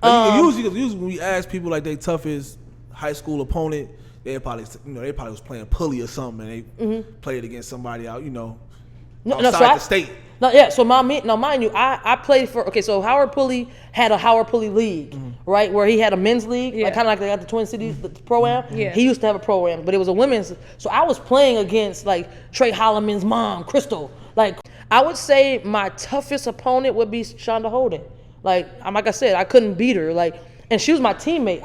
Yeah. Usually when we ask people like their toughest high school opponent, they probably was playing Pulley or something, and they played against somebody out, outside the state. No, yeah. So mind you, I played for. Okay, so Howard Pulley had a Howard Pulley league, right, where he had a men's league, like kind of like they got the Twin Cities the pro-am. Yeah. He used to have a pro-am, but it was a women's. So I was playing against like Trey Holloman's mom, Crystal. Like, I would say my toughest opponent would be Shonda Holden. Like I said, I couldn't beat her. Like, and she was my teammate.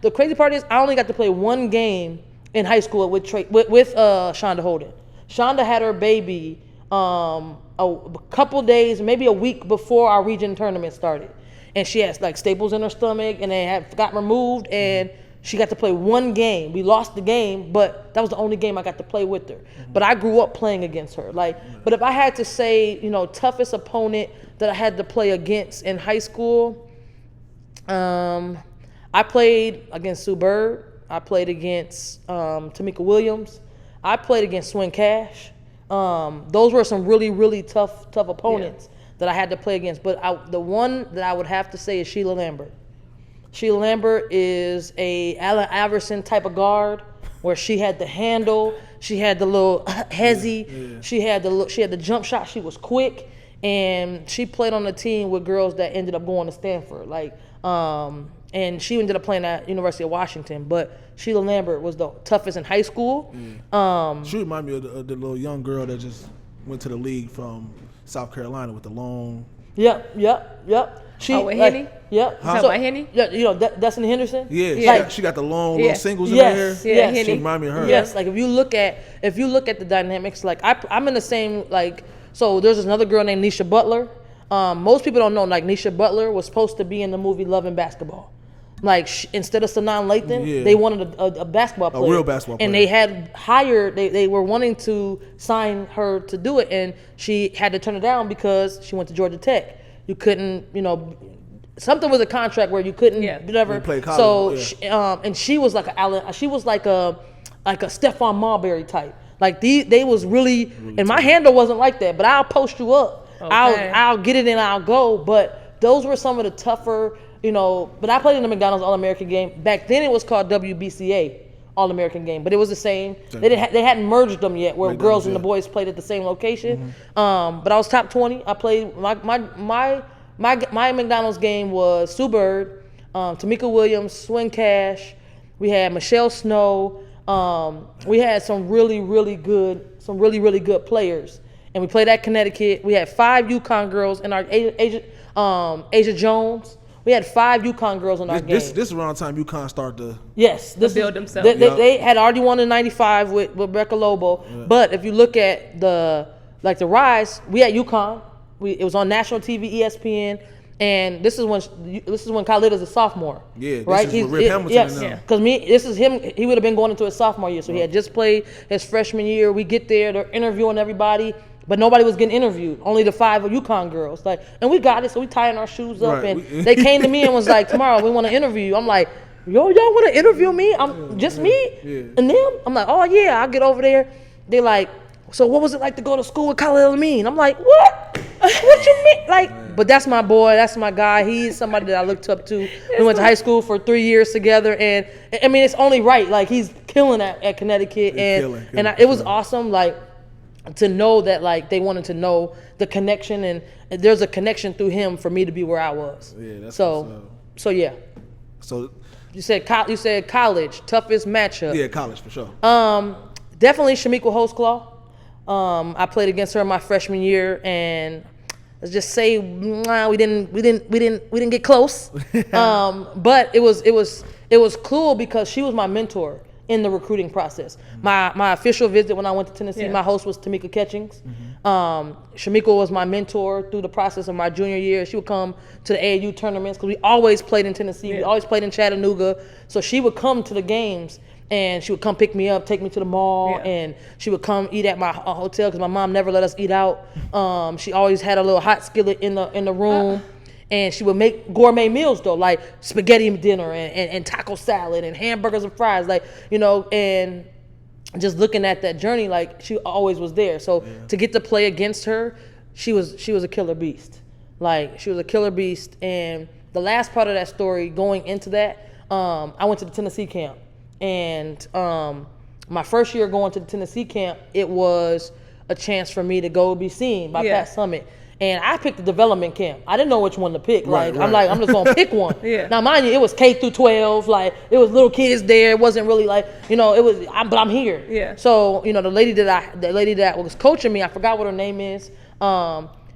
The crazy part is I only got to play 1 game in high school with Shonda Holden. Shonda had her baby a couple days, maybe a week before our region tournament started, and she has like staples in her stomach, and they got removed, and she got to play 1 game. We lost the game, but that was the only game I got to play with her. But I grew up playing against her. But if I had to say, toughest opponent that I had to play against in high school, I played against Sue Bird. I played against Tamika Williams. I played against Swin Cash. Those were some really, really tough opponents that I had to play against. But the one that I would have to say is Sheila Lambert. Sheila Lambert is a Allen Iverson type of guard, where she had the handle, she had the little hezzy, she had the jump shot. She was quick, and she played on a team with girls that ended up going to Stanford. And she ended up playing at University of Washington. But Sheila Lambert was the toughest in high school. She reminded me of the little young girl that just went to the league from South Carolina with the long. Yep. She, with Henny? Yep. You talking about Henny? Yeah, Destiny Henderson? Yeah, she got the long little singles in her hair. Yeah, Henny. She reminded me of her. Yes, like if you look at the dynamics, like I'm in the same, like, so there's another girl named Nisha Butler. Most people don't know, like, Nisha Butler was supposed to be in the movie Love and Basketball. Like, instead of Sanan Lathan, they wanted a basketball player. A real basketball player. And they had hired, they were wanting to sign her to do it, and she had to turn it down because she went to Georgia Tech. You couldn't, something with a contract where you couldn't, whatever. Play college, so, and she was like a Stephon Marbury type. Like, they was really and my handle wasn't like that, but I'll post you up. Okay. I'll get it and I'll go. But those were some of the tougher, but I played in the McDonald's All-American game. Back then it was called WBCA All-American game, but it was the same. They hadn't merged them yet, where girls and the boys played at the same location. But I was top 20. I played my McDonald's game was Sue Bird, Tamika Williams, Swin Cash. We had Michelle Snow. We had some really good players. And we played at Connecticut. We had 5 UConn girls in our Asia Jones. We had 5 UConn girls in our game. This is around the time UConn started to build themselves. They had already won in '95 with Rebecca Lobo. Yeah. But if you look at the rise, we had UConn. It was on national TV, ESPN. And this is when Khalid is a sophomore. Yeah, right. This is Rip Hamilton. Because this is him. He would have been going into his sophomore year, so he had just played his freshman year. We get there, they're interviewing everybody, but nobody was getting interviewed. Only the 5 UConn girls. And we got it, so we tying our shoes up, and they came to me and was like, "Tamara, we want to interview you." I'm like, "Yo, y'all want to interview me? I'm just me and them." I'm like, "Oh yeah, I'll get over there." They like, "So what was it like to go to school with Khalid Amin?" I'm like, "What? What you mean?" Like, but that's my boy. That's my guy. He's somebody that I looked up to. We went to high school for 3 years together, and I mean, it's only right. Like, he's killing at Connecticut, it was awesome. Like, to know that, like, they wanted to know the connection, and there's a connection through him for me to be where I was. Yeah, that's so yeah. So you said college, toughest matchup. Yeah, college for sure. Definitely Shamika Holtzclaw. I played against her my freshman year, and let's just say we didn't get close. But it was cool because she was my mentor in the recruiting process. My official visit when I went to Tennessee, my host was Tamika Catchings. Shamika was my mentor through the process of my junior year. She would come to the AAU tournaments because we always played in Tennessee. We always played in Chattanooga. So she would come to the games, and she would come pick me up, take me to the mall, and she would come eat at my hotel because my mom never let us eat out. She always had a little hot skillet in the room. And she would make gourmet meals, though, like spaghetti dinner and taco salad and hamburgers and fries, and just looking at that journey, like, she always was there. So to get to play against her, she was a killer beast. Like, she was a killer beast. And the last part of that story, going into that, I went to the Tennessee camp. And my first year going to the Tennessee camp, it was a chance for me to go be seen by Pat Summitt. And I picked the development camp. I didn't know which one to pick. I'm just gonna pick one. Now, mind you, it was K through 12. Like, it was little kids there. It wasn't really like, but I'm here. Yeah. So, the lady that was coaching me, I forgot what her name is.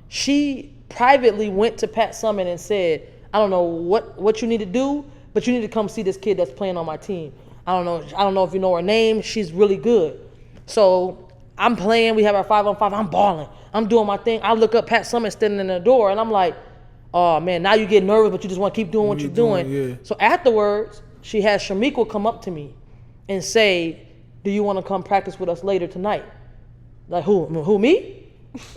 She privately went to Pat Summitt and said, "I don't know what you need to do, but you need to come see this kid that's playing on my team. I don't know if you know her name. She's really good." So I'm playing. We have our 5-on-5. I'm balling. I'm doing my thing. I look up, Pat Summitt standing in the door, and I'm like, "Oh man, now you get nervous, but you just want to keep doing what you're doing." Yeah. So afterwards, she has Shamika come up to me and say, "Do you want to come practice with us later tonight?" Like, who me?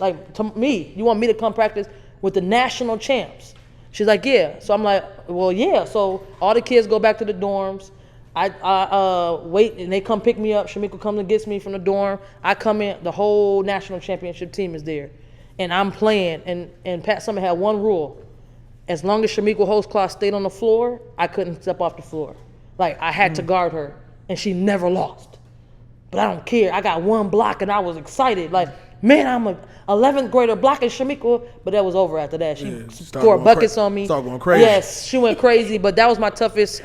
Like, to me, you want me to come practice with the national champs? She's like, "Yeah." So I'm like, "Well, yeah." So all the kids go back to the dorms. I wait, and they come pick me up. Shamika comes and gets me from the dorm. I come in, the whole national championship team is there. And I'm playing, and Pat Summitt had one rule. As long as Shamika Holtzclaw stayed on the floor, I couldn't step off the floor. Like, I had to guard her, and she never lost. But I don't care. I got one block, and I was excited. Like, man, I'm a 11th grader blocking Shamika, but that was over after that. She scored buckets on me. Started going crazy. Yes, she went crazy, but that was my toughest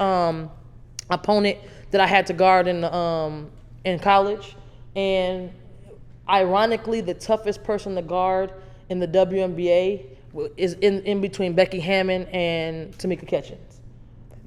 opponent that I had to guard in college. And ironically, the toughest person to guard in the WNBA is in between Becky Hammon and Tamika Catchings.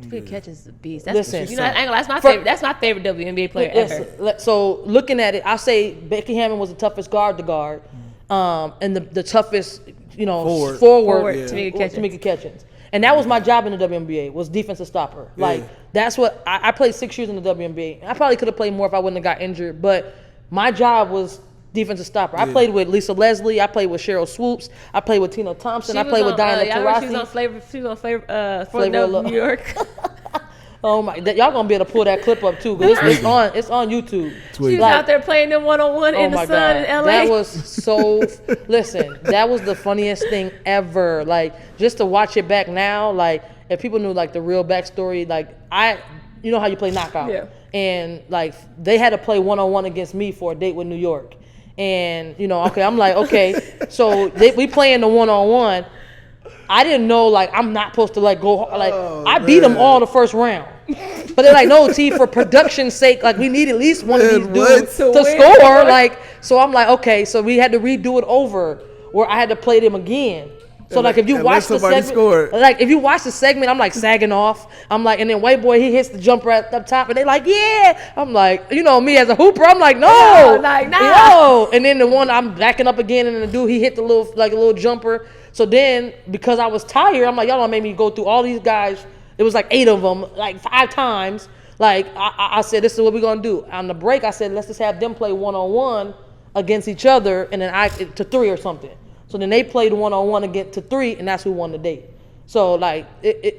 Tamika Catchings is a beast. Listen, that's my favorite. That's my favorite WNBA player ever. So looking at it, I say Becky Hammon was the toughest guard to guard, and the toughest, forward Tamika Catchings. And that was my job in the WNBA, was defensive stopper. Like, that's what I played 6 years in the WNBA. I probably could have played more if I wouldn't have got injured, but my job was defensive stopper. I played with Lisa Leslie. I played with Cheryl Swoops. I played with Tina Thompson. I played with Diana Taurasi. She was on Flavor New York. Oh my! Y'all gonna be able to pull that clip up too, because it's on YouTube. She was out there playing them 1-on-1 in the sun in LA. That was so. Listen, that was the funniest thing ever. Like, just to watch it back now, like, if people knew like the real backstory, like, you know how you play knockout, and like they had to play 1-on-1 against me for a date with New York. And, I'm like, okay, so we playing the 1-on-1. I didn't know, like, I'm not supposed to, like, go, like, I beat them all the first round. But they're like, no, T, for production's sake, like, we need at least one of these dudes to score. Like, so I'm like, okay, so we had to redo it over, where I had to play them again. So like if you watch the segment, I'm like sagging off. I'm like, and then white boy, he hits the jumper up top, and they like, yeah. I'm like, me as a hooper, I'm like, no, no. And then the one I'm backing up again, and then the dude, he hit the little jumper. So then, because I was tired, I'm like, y'all don't make me go through all these guys. It was like 8 of them, like 5 times. Like I said, this is what we're gonna do. On the break, I said, let's just have them play 1-on-1 against each other, and then to 3 or something. So then they played 1-on-1 again to 3, and that's who won the date. So like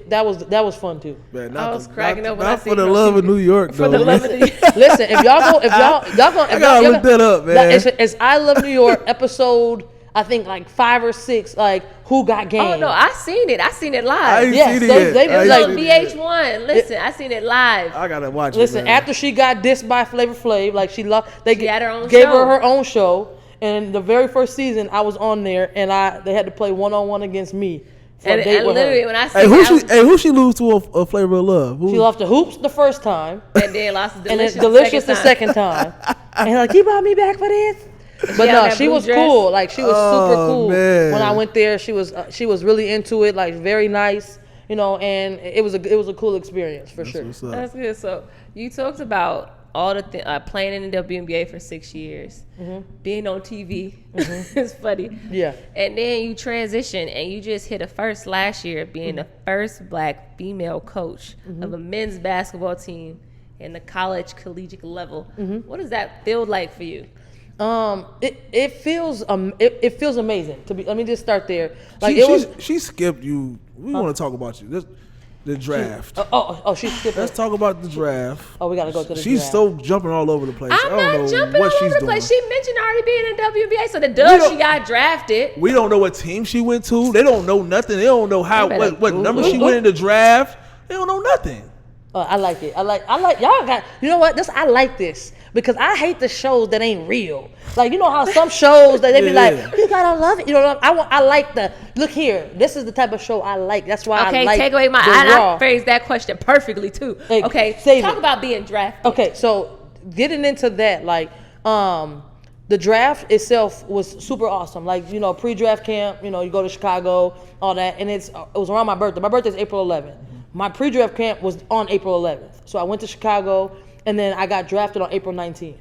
that was fun too. Man, I was cracking up when I seen for the love of New York, though. For the love of New York. Listen, if y'all gonna, I gotta look that up, man. It's I Love New York episode, I think like 5 or 6, like Who Got Game. Oh no, I seen it live. I ain't seen it yet. It was on VH1. Listen, I seen it live. I gotta watch it. Listen, man. after she got dissed by Flavor Flav, like she had her own gave show. her own show. And the very first season, I was on there, and they had to play 1-on-1 against me for a date with literally, her. when I see who she lose to a Flavor of Love? She lost the hoops the first time, and then lost the and Delicious, then Delicious the second time. And like, you brought me back for this? But no, she was cool. Like, she was super cool. Man. When I went there, she was really into it. Like, very nice, and it was a cool experience for sure. That's good. So you talked about all the playing in the WNBA for 6 years, being on TV. It's funny. Yeah. And then you transition, and you just hit a first last year, being the first Black female coach of a men's basketball team in the college collegiate level. What does that feel like for you? It feels amazing. Let me just start there. Like, she skipped you. We want to talk about you. The draft. She skipped. Let's talk about the draft. Oh, we gotta go to the draft. She's so jumping all over the place. I'm not jumping all over the place. She mentioned already being in WNBA, so she got drafted. We don't know what team she went to. They don't know nothing. They don't know what number she went in the draft. They don't know nothing. I like it. I like y'all got. You know what? I like this because I hate the shows that ain't real. Like, you know how some shows that they be like, you gotta love it. You know, I like the look here. This is the type of show I like. That's why I like. Take away I phrased that question perfectly too. Okay, talk about being drafted. Okay, so getting into that, like, the draft itself was super awesome. Like, pre-draft camp. You go to Chicago, all that, and it was around my birthday. My birthday is April 11th. My pre-draft camp was on April 11th. So I went to Chicago, and then I got drafted on April 19th.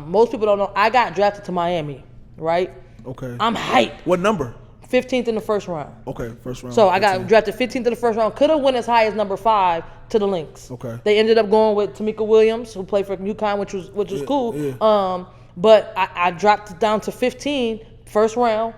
Most people don't know, I got drafted to Miami, right? Okay. I'm hyped. What number? 15th in the first round. Okay, first round. So I got drafted 15th in the first round. Could have went as high as number 5 to the Lynx. Okay. They ended up going with Tamika Williams, who played for UConn, which was cool. Yeah. But I dropped down to 15, first round.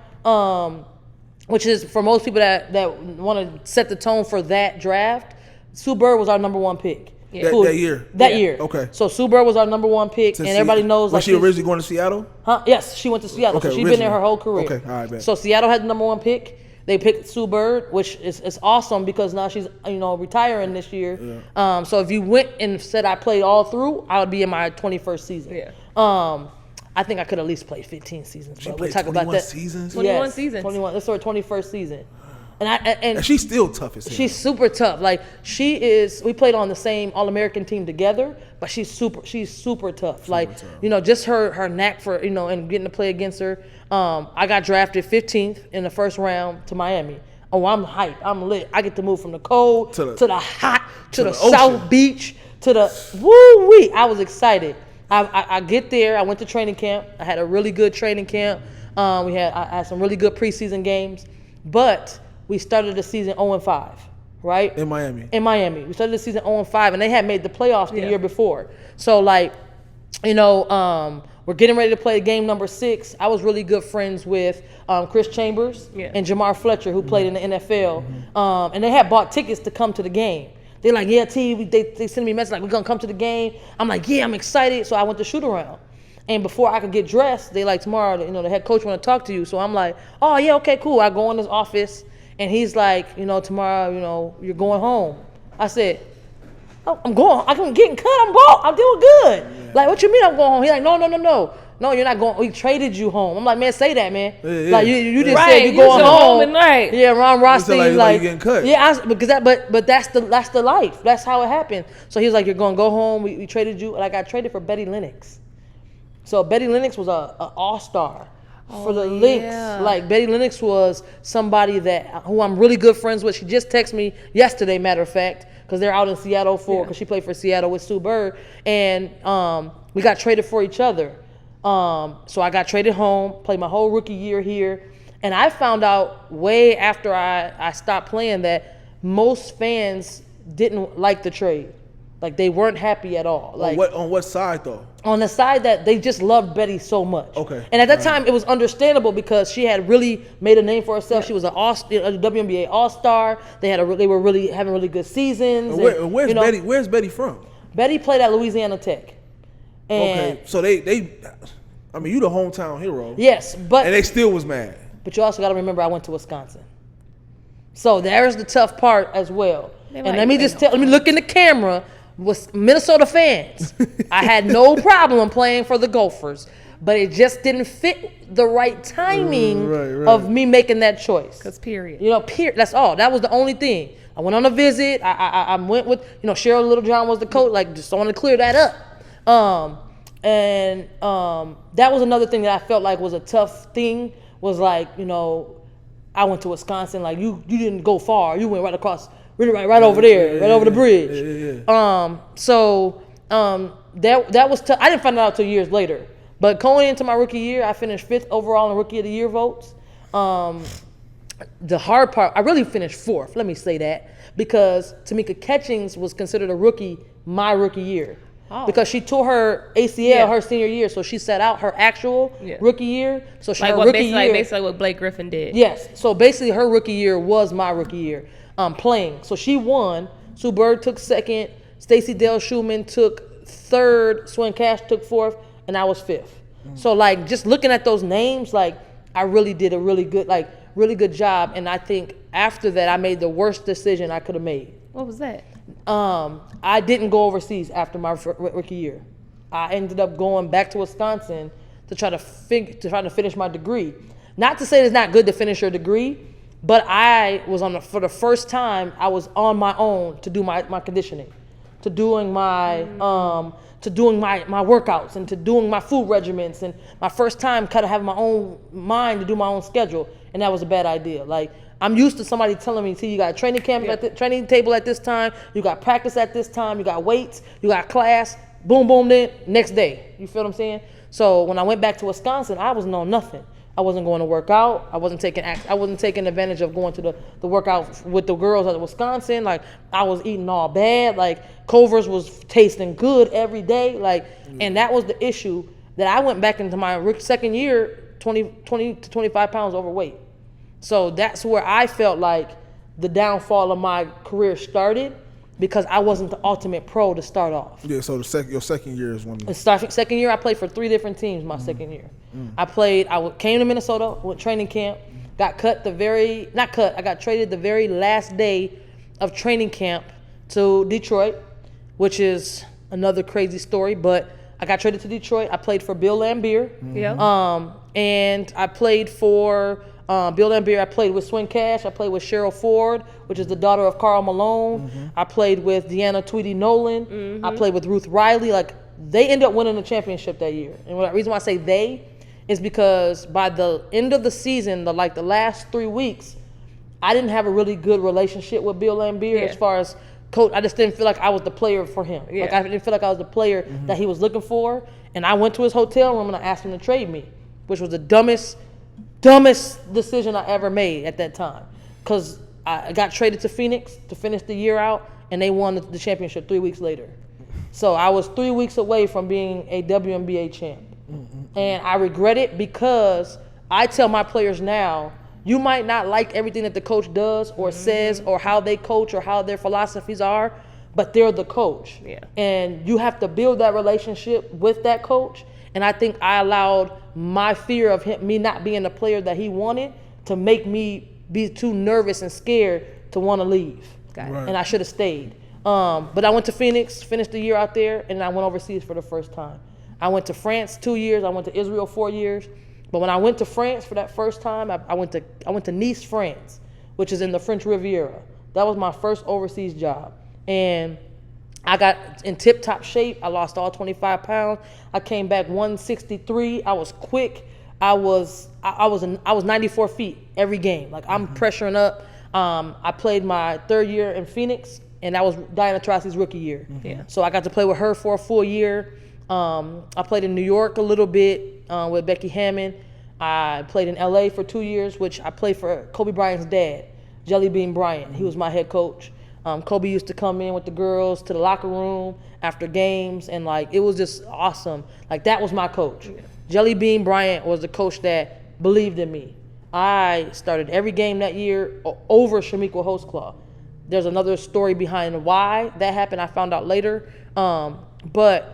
Which is, for most people that want to set the tone for that draft, Sue Bird was our number 1 pick. That year. That year. Okay. So Sue Bird was our number 1 pick, and everybody knows. Was she originally going to Seattle? Huh? Yes, she went to Seattle. Okay, so she's been there her whole career. Okay, all right, bet. So Seattle had the number 1 pick. They picked Sue Bird, which is awesome because now she's retiring this year. Yeah. So if you went and said I played all through, I would be in my 21st season. Yeah. I think I could at least play 15 seasons. She played 21 seasons? 21 seasons. 21. That's her 21st season. And she's still tough as hell. She's super tough. Like we played on the same All-American team together, but she's super tough. Just her knack for, and getting to play against her. I got drafted 15th in the first round to Miami. Oh, I'm hyped. I'm lit. I get to move from the cold to the hot, to the South Beach, to the woo-wee. I was excited. I get there. I went to training camp. I had a really good training camp. I had some really good preseason games, but we started the season 0-5, right? In Miami. We started the season 0-5, and they had made the playoffs the year before. So, we're getting ready to play game number 6. I was really good friends with Chris Chambers and Jamar Fletcher, who played in the NFL. And they had bought tickets to come to the game. They're like, yeah, T, they sent me a message like, we're going to come to the game. I'm like, yeah, I'm excited. So I went to shoot around. And before I could get dressed, they like, tomorrow, the head coach want to talk to you. So I'm like, oh, yeah, okay, cool. I go in his office. And he's like, tomorrow, you're going home. I said, oh, I'm going. I'm getting cut. I'm doing good. Yeah. Like, what you mean I'm going home? He's like, no. No, you're not going. We traded you home. I'm like, man, say that, man. Yeah. Like, you just said you're going home. And right. Yeah, Ron Rothstein, like you're getting cut. Yeah, but that's the life. That's how it happened. So he was like, you're going to go home. We traded you. Like, I traded for Betty Lennox. So Betty Lennox was an all-star. For the Lynx, like Betty Lennox was somebody who I'm really good friends with. She just texted me yesterday, matter of fact, because they're out in Seattle because she played for Seattle with Sue Bird, and we got traded for each other. So I got traded home, played my whole rookie year here, and I found out way after I stopped playing that most fans didn't like the trade. Like, they weren't happy at all. Like, on what side though? On the side that they just loved Betty so much. Okay. And at that time, it was understandable because she had really made a name for herself. Yeah. She was a WNBA All-Star. They were really having really good seasons. Where's Betty? Where's Betty from? Betty played at Louisiana Tech. And okay. So you the hometown hero. Yes, and they still was mad. But you also got to remember, I went to Wisconsin. So there's the tough part as well. Let me look in the camera. Was Minnesota fans. I had no problem playing for the Gophers, but it just didn't fit the right timing of me making that choice. Because period. That's all. That was the only thing. I went on a visit. I went with, Cheryl Littlejohn was the coach. Like, just want to clear that up. That was another thing that I felt like was a tough thing. Was like, I went to Wisconsin. Like, you didn't go far. You went right across. Right over there, over the bridge. Yeah. That was tough. I didn't find out until years later. But going into my rookie year, I finished 5th overall in Rookie of the Year votes. The hard part, I really finished 4th. Let me say that, because Tamika Catchings was considered a rookie my rookie year. Oh. Because she tore her ACL her senior year, so she sat out her actual rookie year. So she basically what Blake Griffin did. Yes. So basically, her rookie year was my rookie year. Playing. So she won. Sue Bird took 2nd. Stacey Dale Schumann took 3rd. Swin Cash took 4th. And I was 5th. So, just looking at those names, I really did a really good job. And I think after that, I made the worst decision I could have made. What was that? I didn't go overseas after my rookie year. I ended up going back to Wisconsin to try to finish my degree. Not to say it's not good to finish your degree, but I was for the first time, I was on my own to do my conditioning, to doing my workouts and to doing my food regimens, and my first time kind of having my own mind to do my own schedule, and that was a bad idea. Like, I'm used to somebody telling me, see, you got a training camp at the training table at this time, you got practice at this time, you got weights, you got class, boom, boom, then next day. You feel what I'm saying? So when I went back to Wisconsin, I was knowing nothing. I wasn't going to work out. I wasn't taking advantage of going to the workout with the girls at Wisconsin. Like, I was eating all bad. Like, Culver's was tasting good every day. Like, and that was the issue, that I went back into my second year 20 to 25 pounds overweight. So that's where I felt like the downfall of my career started. because I wasn't the ultimate pro to start off. Yeah, so your second year is when Second year, I played for 3 different teams my second year. I came to Minnesota, went training camp, got I got traded the very last day of training camp to Detroit, which is another crazy story, but I got traded to Detroit. I played for Bill Laimbeer. And I played for Bill Laimbeer. I played with Swin Cash. I played with Cheryl Ford, which is the daughter of Karl Malone. I played with Deanna Tweedy Nolan. I played with Ruth Riley. Like, they ended up winning the championship that year. And the reason why I say they is because by the end of the season, the last 3 weeks, I didn't have a really good relationship with Bill Laimbeer as far as coach. I just didn't feel like I was the player for him. Like, I didn't feel like I was the player that he was looking for. And I went to his hotel room and I asked him to trade me, which was the dumbest decision I ever made at that time. Because I got traded to Phoenix to finish the year out, and they won the championship 3 weeks later. So I was 3 weeks away from being a WNBA champ. And I regret it because I tell my players now, you might not like everything that the coach does or says or how they coach or how their philosophies are, but they're the coach. And you have to build that relationship with that coach. And I think I allowed my fear of me not being the player that he wanted to make me be too nervous and scared to want to leave. And I should have stayed. But I went to Phoenix, finished the year out there, and I went overseas for the first time. I went to France 2 years. I went to Israel 4 years. But when I went to France for that first time, I went to Nice, France, which is in the French Riviera. That was my first overseas job. And I got in tip-top shape. I lost all 25 pounds. I came back 163. I was quick. I was 94 feet every game. Like, I'm pressuring up. I played my 3rd year in Phoenix, and that was Diana Taurasi's rookie year. So I got to play with her for a full year. I played in New York a little bit with Becky Hammond. I played in LA for 2 years, which I played for Kobe Bryant's dad, Jelly Bean Bryant. He was my head coach. Kobe used to come in with the girls to the locker room after games, and like, it was just awesome. Like, that was my coach. Jelly Bean Bryant was the coach that believed in me. I started every game that year over Shamiqua Hostclaw. There's another story behind why that happened. I found out later. But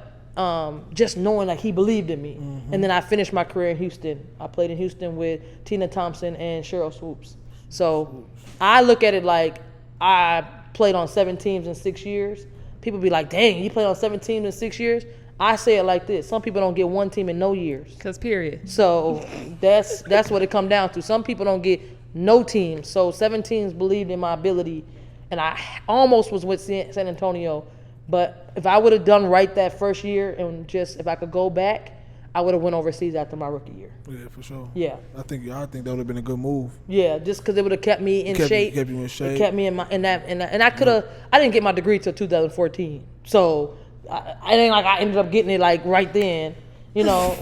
just knowing like he believed in me. And then I finished my career in Houston. I played in Houston with Tina Thompson and Cheryl Swoops. So I look at it like I played on 7 teams in 6 years. People be like, dang, you played on 7 teams in 6 years? I say it like this. Some people don't get 1 team in no years. Because period. So that's what it comes down to. Some people don't get no teams. So 7 teams believed in my ability. And I almost was with San Antonio. But if I would have done right that first year and just if I could go back, I would have went overseas after my rookie year. Yeah, for sure. Yeah. I think that would have been a good move. Yeah, just because it would have kept me in shape. Kept you in shape. It kept me in that, and I could have. I didn't get my degree till 2014, so I ain't like I ended up getting it like right then, you know.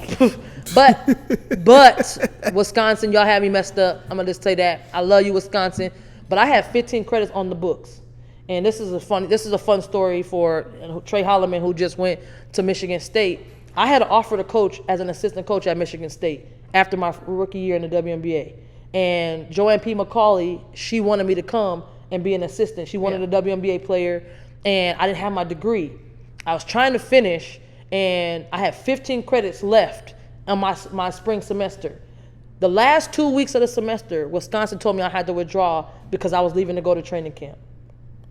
but Wisconsin, y'all had me messed up. I'm gonna just say that I love you, Wisconsin, but I have 15 credits on the books. And this is a fun story for Trey Holloman, who just went to Michigan State. I had an offer to coach as an assistant coach at Michigan State after my rookie year in the WNBA. And Joanne P. McCauley, she wanted me to come and be an assistant. She wanted a WNBA player, and I didn't have my degree. I was trying to finish, and I had 15 credits left on my spring semester. The last 2 weeks of the semester, Wisconsin told me I had to withdraw because I was leaving to go to training camp.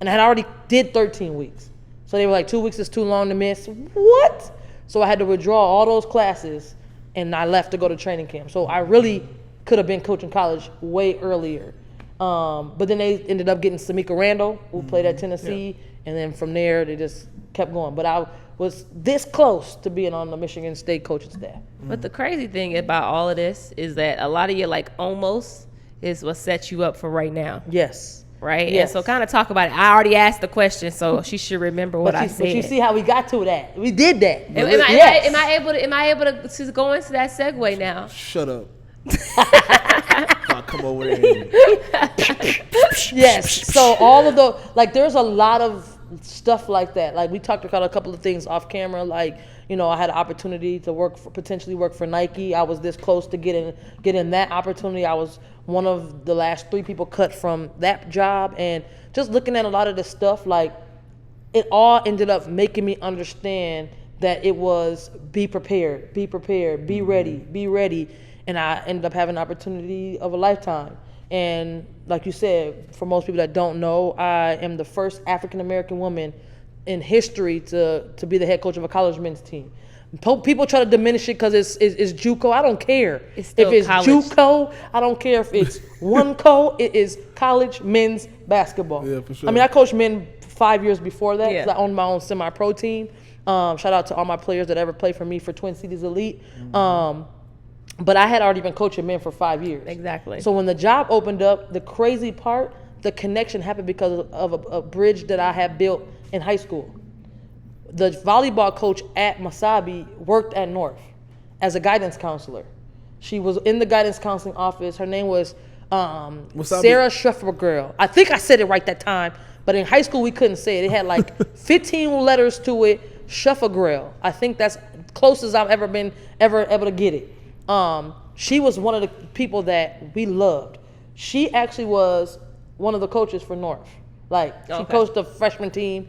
And I had already did 13 weeks. So they were like, 2 weeks is too long to miss. What? So I had to withdraw all those classes, and I left to go to training camp. So I really could have been coaching college way earlier. But then they ended up getting Samika Randall, who played at Tennessee. And then from there, they just kept going. But I was this close to being on the Michigan State coaching staff. But the crazy thing about all of this is that a lot of your like almost is what sets you up for right now. Yes. Right? Yes. And so kind of talk about it. I already asked the question, so she should remember what I said. But you see how we got to that. We did that. Am I able to go into that segue now? Shut up. I'll come over there. Yes. So all of the like, there's a lot of stuff like that. Like we talked about a couple of things off camera. Like, you know, I had an opportunity to potentially work for Nike. I was this close to getting that opportunity. I was one of the last 3 people cut from that job. And just looking at a lot of this stuff, like it all ended up making me understand that it was be prepared, be ready. And I ended up having an opportunity of a lifetime. And like you said, for most people that don't know, I am the first African-American woman in history to be the head coach of a college men's team. People try to diminish it because it's JUCO. I don't care. It's still if it's college. JUCO, I don't care if it's one co. It is college men's basketball. Yeah, for sure. I mean, I coached men 5 years before that because Yeah. I owned my own semi-pro team. Shout out to all my players that ever played for me for Twin Cities Elite. But I had already been coaching men for 5 years. Exactly. So when the job opened up, the crazy part, the connection happened because of a bridge that I had built in high school. The volleyball coach at Masabi worked at North as a guidance counselor. She was in the guidance counseling office. Her name was Sarah Schuffergirl. I think I said it right that time, but in high school we couldn't say it. It had like 15 letters to it. Schuffergirl. I think that's closest I've ever been able to get it. She was one of the people that we loved. She actually was one of the coaches for North. Like she coached the freshman team.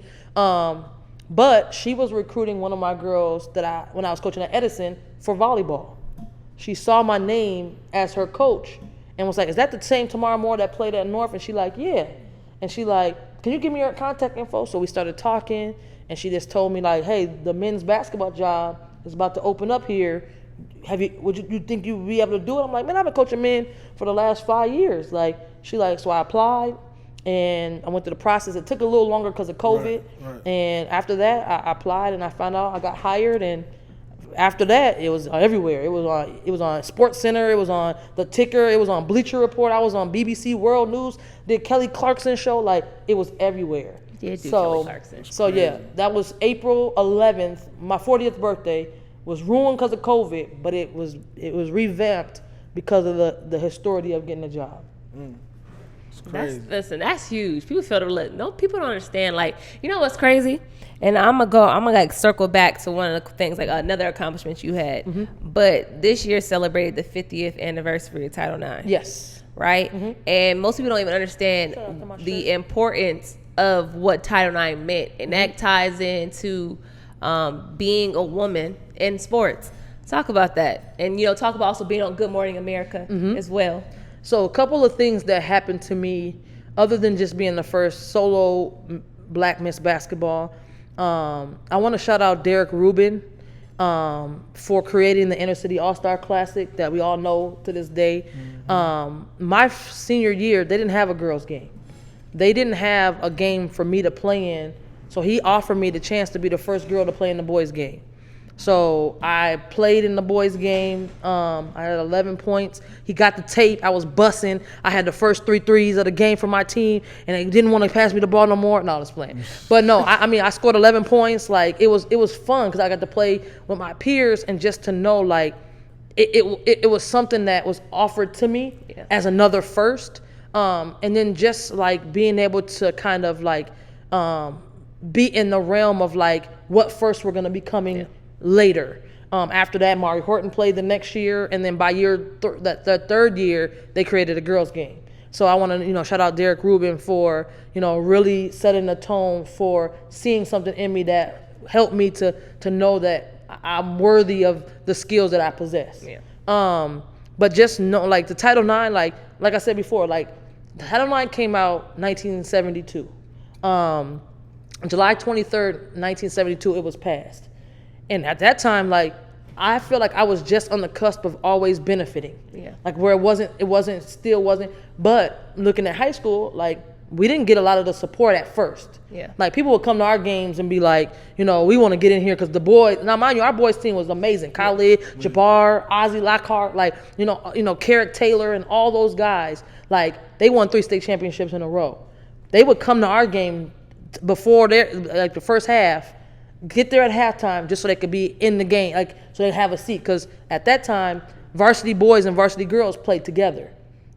But she was recruiting one of my girls when I was coaching at Edison for volleyball. She saw my name as her coach and was like, "Is that the same Tamara Moore that played at North?" And she like, "Yeah." And she like, "Can you give me your contact info?" So we started talking, and she just told me like, "Hey, the men's basketball job is about to open up here. Would you think you'd be able to do it?" I'm like, "Man, I've been coaching men for the last 5 years." Like, she like, so I applied. And I went through the process. It took a little longer because of COVID. Right. And after that, I applied and I found out I got hired. And after that, it was everywhere. It was on Sports Center. It was on the Ticker. It was on Bleacher Report. I was on BBC World News. Did Kelly Clarkson show. Like, it was everywhere. Yeah, Kelly Clarkson. So yeah, that was April 11th. My 40th birthday was ruined because of COVID, but it was revamped because of the historicity of getting a job. That's huge. People feel people don't understand. Like, you know what's crazy? And I'm gonna like circle back to one of the things, like another accomplishment you had. Mm-hmm. But this year celebrated the 50th anniversary of Title IX. Yes. Right? Mm-hmm. And most people don't even understand the importance of what Title IX meant. And that ties into being a woman in sports. Talk about that. And, talk about also being on Good Morning America as well. So a couple of things that happened to me, other than just being the first solo Black Miss Basketball, I want to shout out Derek Rubin for creating the Inner City All-Star Classic that we all know to this day. My senior year, they didn't have a girls' game. They didn't have a game for me to play in, so he offered me the chance to be the first girl to play in the boys' game. So I played in the boys' game. I had 11 points. He got the tape. I was bussing. I had the first 3 threes of the game for my team, and they didn't want to pass me the ball no more. No, I was playing. But no, I scored 11 points. Like, it was fun because I got to play with my peers and just to know, like, it was something that was offered to me as another first. And then just, like, being able to kind of, like, be in the realm of, like, what first we're going to be coming later. After that, Mari Horton played the next year, and then by the third year, they created a girls' game. So I want to, shout out Derek Rubin for, really setting the tone for seeing something in me that helped me to know that I'm worthy of the skills that I possess. Yeah. But just know, like, the Title IX, like I said before, like, the Title IX came out 1972. July 23rd, 1972, it was passed. And at that time, like, I feel like I was just on the cusp of always benefiting. Yeah. Like, where it wasn't. But looking at high school, like, we didn't get a lot of the support at first. Yeah. Like, people would come to our games and be like, we want to get in here because the boys. Now, mind you, our boys team was amazing. Khalid, Jabbar, Ozzie Lockhart, like, Carrick Taylor and all those guys. Like, they won 3 state championships in a row. They would come to our game before the first half, get there at halftime just so they could be in the game, like, so they have a seat. Because at that time, varsity boys and varsity girls played together.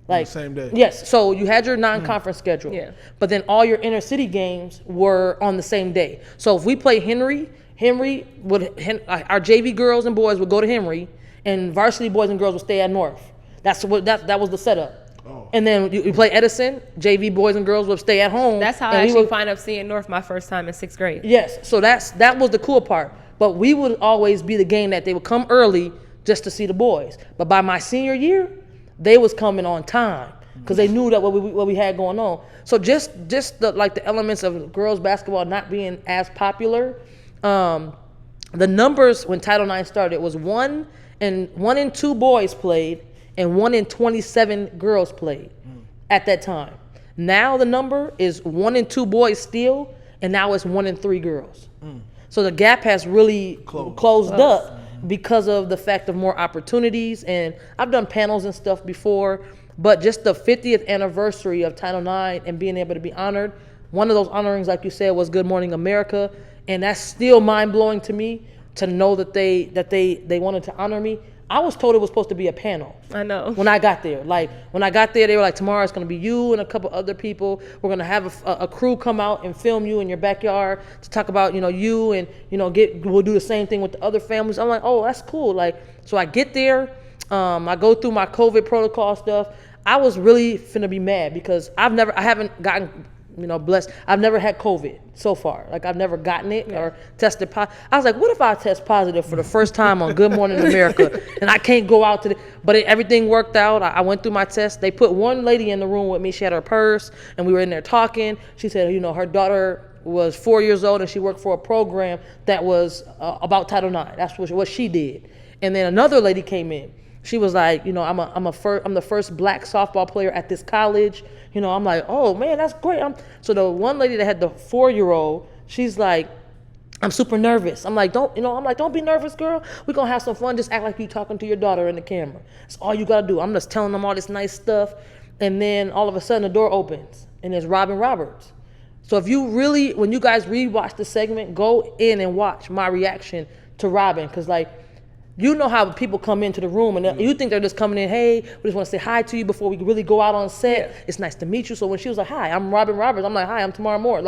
Like, same day. Yes. So you had your non-conference schedule. Yeah. But then all your inner city games were on the same day. So if we play Henry our JV girls and boys would go to Henry, and varsity boys and girls would stay at North. That was the setup. And then you play Edison. JV boys and girls would stay at home. That's how I actually find up seeing North my first time in 6th grade. Yes, so that was the cool part. But we would always be the game that they would come early just to see the boys. But by my senior year, they was coming on time because they knew that what we had going on. So just the elements of girls basketball not being as popular. The numbers when Title IX started was 1 in 2 boys played and 1 in 27 girls played at that time. Now the number is 1 in 2 boys still, and now it's 1 in 3 girls. So the gap has really closed up because of the fact of more opportunities. And I've done panels and stuff before, but just the 50th anniversary of Title IX and being able to be honored, one of those honorings, like you said, was Good Morning America. And that's still mind-blowing to me to know that they wanted to honor me. I was told it was supposed to be a panel. I know. When I got there. When I got there, they were like, tomorrow it's going to be you and a couple other people. We're going to have a crew come out and film you in your backyard to talk about, you and, we'll do the same thing with the other families. I'm like, oh, that's cool. So I get there. I go through my COVID protocol stuff. I was really finna be mad because I haven't gotten, blessed. I've never had COVID so far. I've never gotten it or tested positive. I was like, what if I test positive for the first time on Good Morning America and I can't go out but everything worked out. I went through my test. They put one lady in the room with me. She had her purse and we were in there talking. She said, her daughter was 4 years old and she worked for a program that was about Title IX. That's what she did. And then another lady came in. She was like, I'm the first black softball player at this college. I'm like, oh man, that's great. So the one lady that had the 4-year-old, she's like, I'm super nervous. I'm like, don't be nervous, girl. We're gonna have some fun. Just act like you talking to your daughter in the camera. That's all you gotta do. I'm just telling them all this nice stuff. And then all of a sudden the door opens and it's Robin Roberts. So if you really, when you guys rewatch the segment, go in and watch my reaction to Robin. Cause how people come into the room and you think they're just coming in, hey, we just want to say hi to you before we really go out on set. Yeah. It's nice to meet you. So when she was like, hi, I'm Robin Roberts. I'm like, hi, I'm Tamara Moore.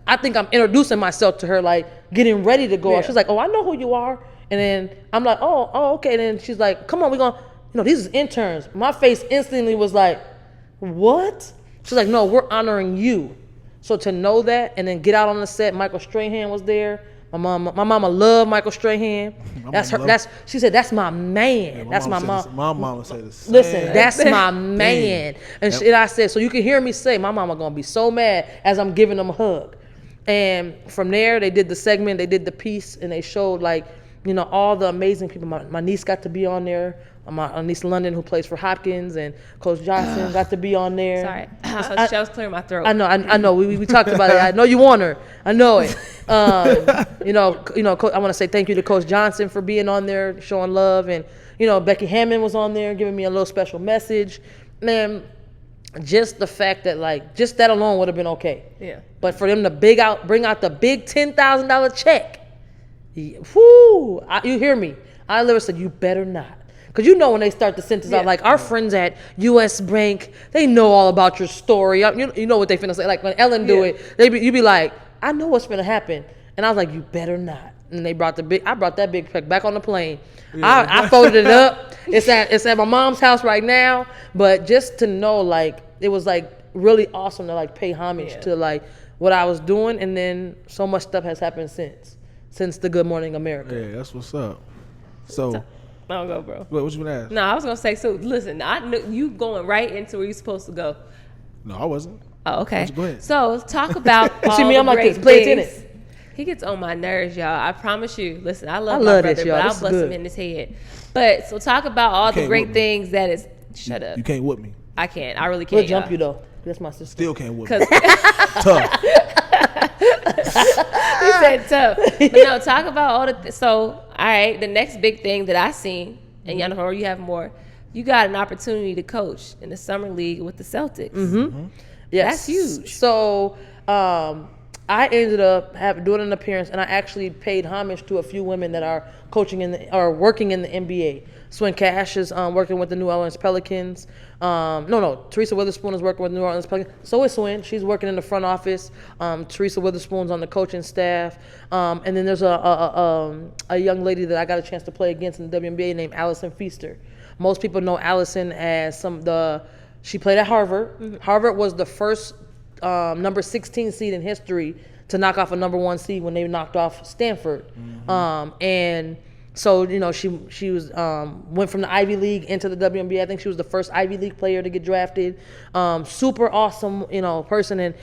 I think I'm introducing myself to her, getting ready to go out. She's like, oh, I know who you are. And then I'm like, oh, okay. And then she's like, come on, we're going to, these is interns. My face instantly was like, what? She's like, no, we're honoring you. So to know that and then get out on the set, Michael Strahan was there. My mama loved Michael Strahan. She said, that's my man. Yeah, that's my mom. My mama said the same. Listen, that's my man. And I said, so you can hear me say, my mama gonna be so mad as I'm giving them a hug. And from there, they did the segment, they did the piece, and they showed all the amazing people. My niece got to be on there. My niece London, who plays for Hopkins, and Coach Johnson got to be on there. Sorry, I was clearing my throat. I know. We talked about it. I know you want her. I know it. I want to say thank you to Coach Johnson for being on there, showing love, and Becky Hammond was on there, giving me a little special message. Man, just the fact that just that alone would have been okay. Yeah. But for them to bring out the big $10,000 check, whoo! You hear me? I literally said, you better not. Because when they start the sentence out, our friends at U.S. Bank, they know all about your story. You know what they finna say. When Ellen do it, you be like, I know what's finna happen. And I was like, you better not. And I brought that big check back on the plane. Yeah. I folded it up. It's at my mom's house right now. But just to know, it was really awesome to pay homage to what I was doing. And then so much stuff has happened since the Good Morning America. Yeah, that's what's up. So I'll go, bro. What you gonna ask? No, I was gonna say. So listen, I knew you going right into where you're supposed to go. No, I wasn't. Oh, okay. Go ahead. So talk about all see me, I'm the like great this. Play it in things. it. He gets on my nerves, y'all. I promise you. Listen, I love my brother, this, y'all. but This I'll bust him in his head. But so talk about all the great things that is. Shut up. You can't whip me. I can't. I really can't. We'll jump you though. That's my sister. Still can't whip me. Tough. He said tough. But no, talk about all the. So all right, the next big thing that I seen, and y'all know you have more. You got an opportunity to coach in the summer league with the Celtics. Mm-hmm. Yes, that's huge. So I ended up doing an appearance, and I actually paid homage to a few women that are working in the NBA. Swin Cash is working with the New Orleans Pelicans. Teresa Witherspoon is working with New Orleans Pelicans. So is Swin. She's working in the front office. Teresa Witherspoon's on the coaching staff. And then there's a young lady that I got a chance to play against in the WNBA named Allison Feaster. Most people know Allison as She played at Harvard. Mm-hmm. Harvard was the first number 16 seed in history to knock off a number 1 seed when they knocked off Stanford. Mm-hmm. And so, you know, she was went from the Ivy League into the WNBA. I think she was the first Ivy League player to get drafted. Super awesome, you know, person. And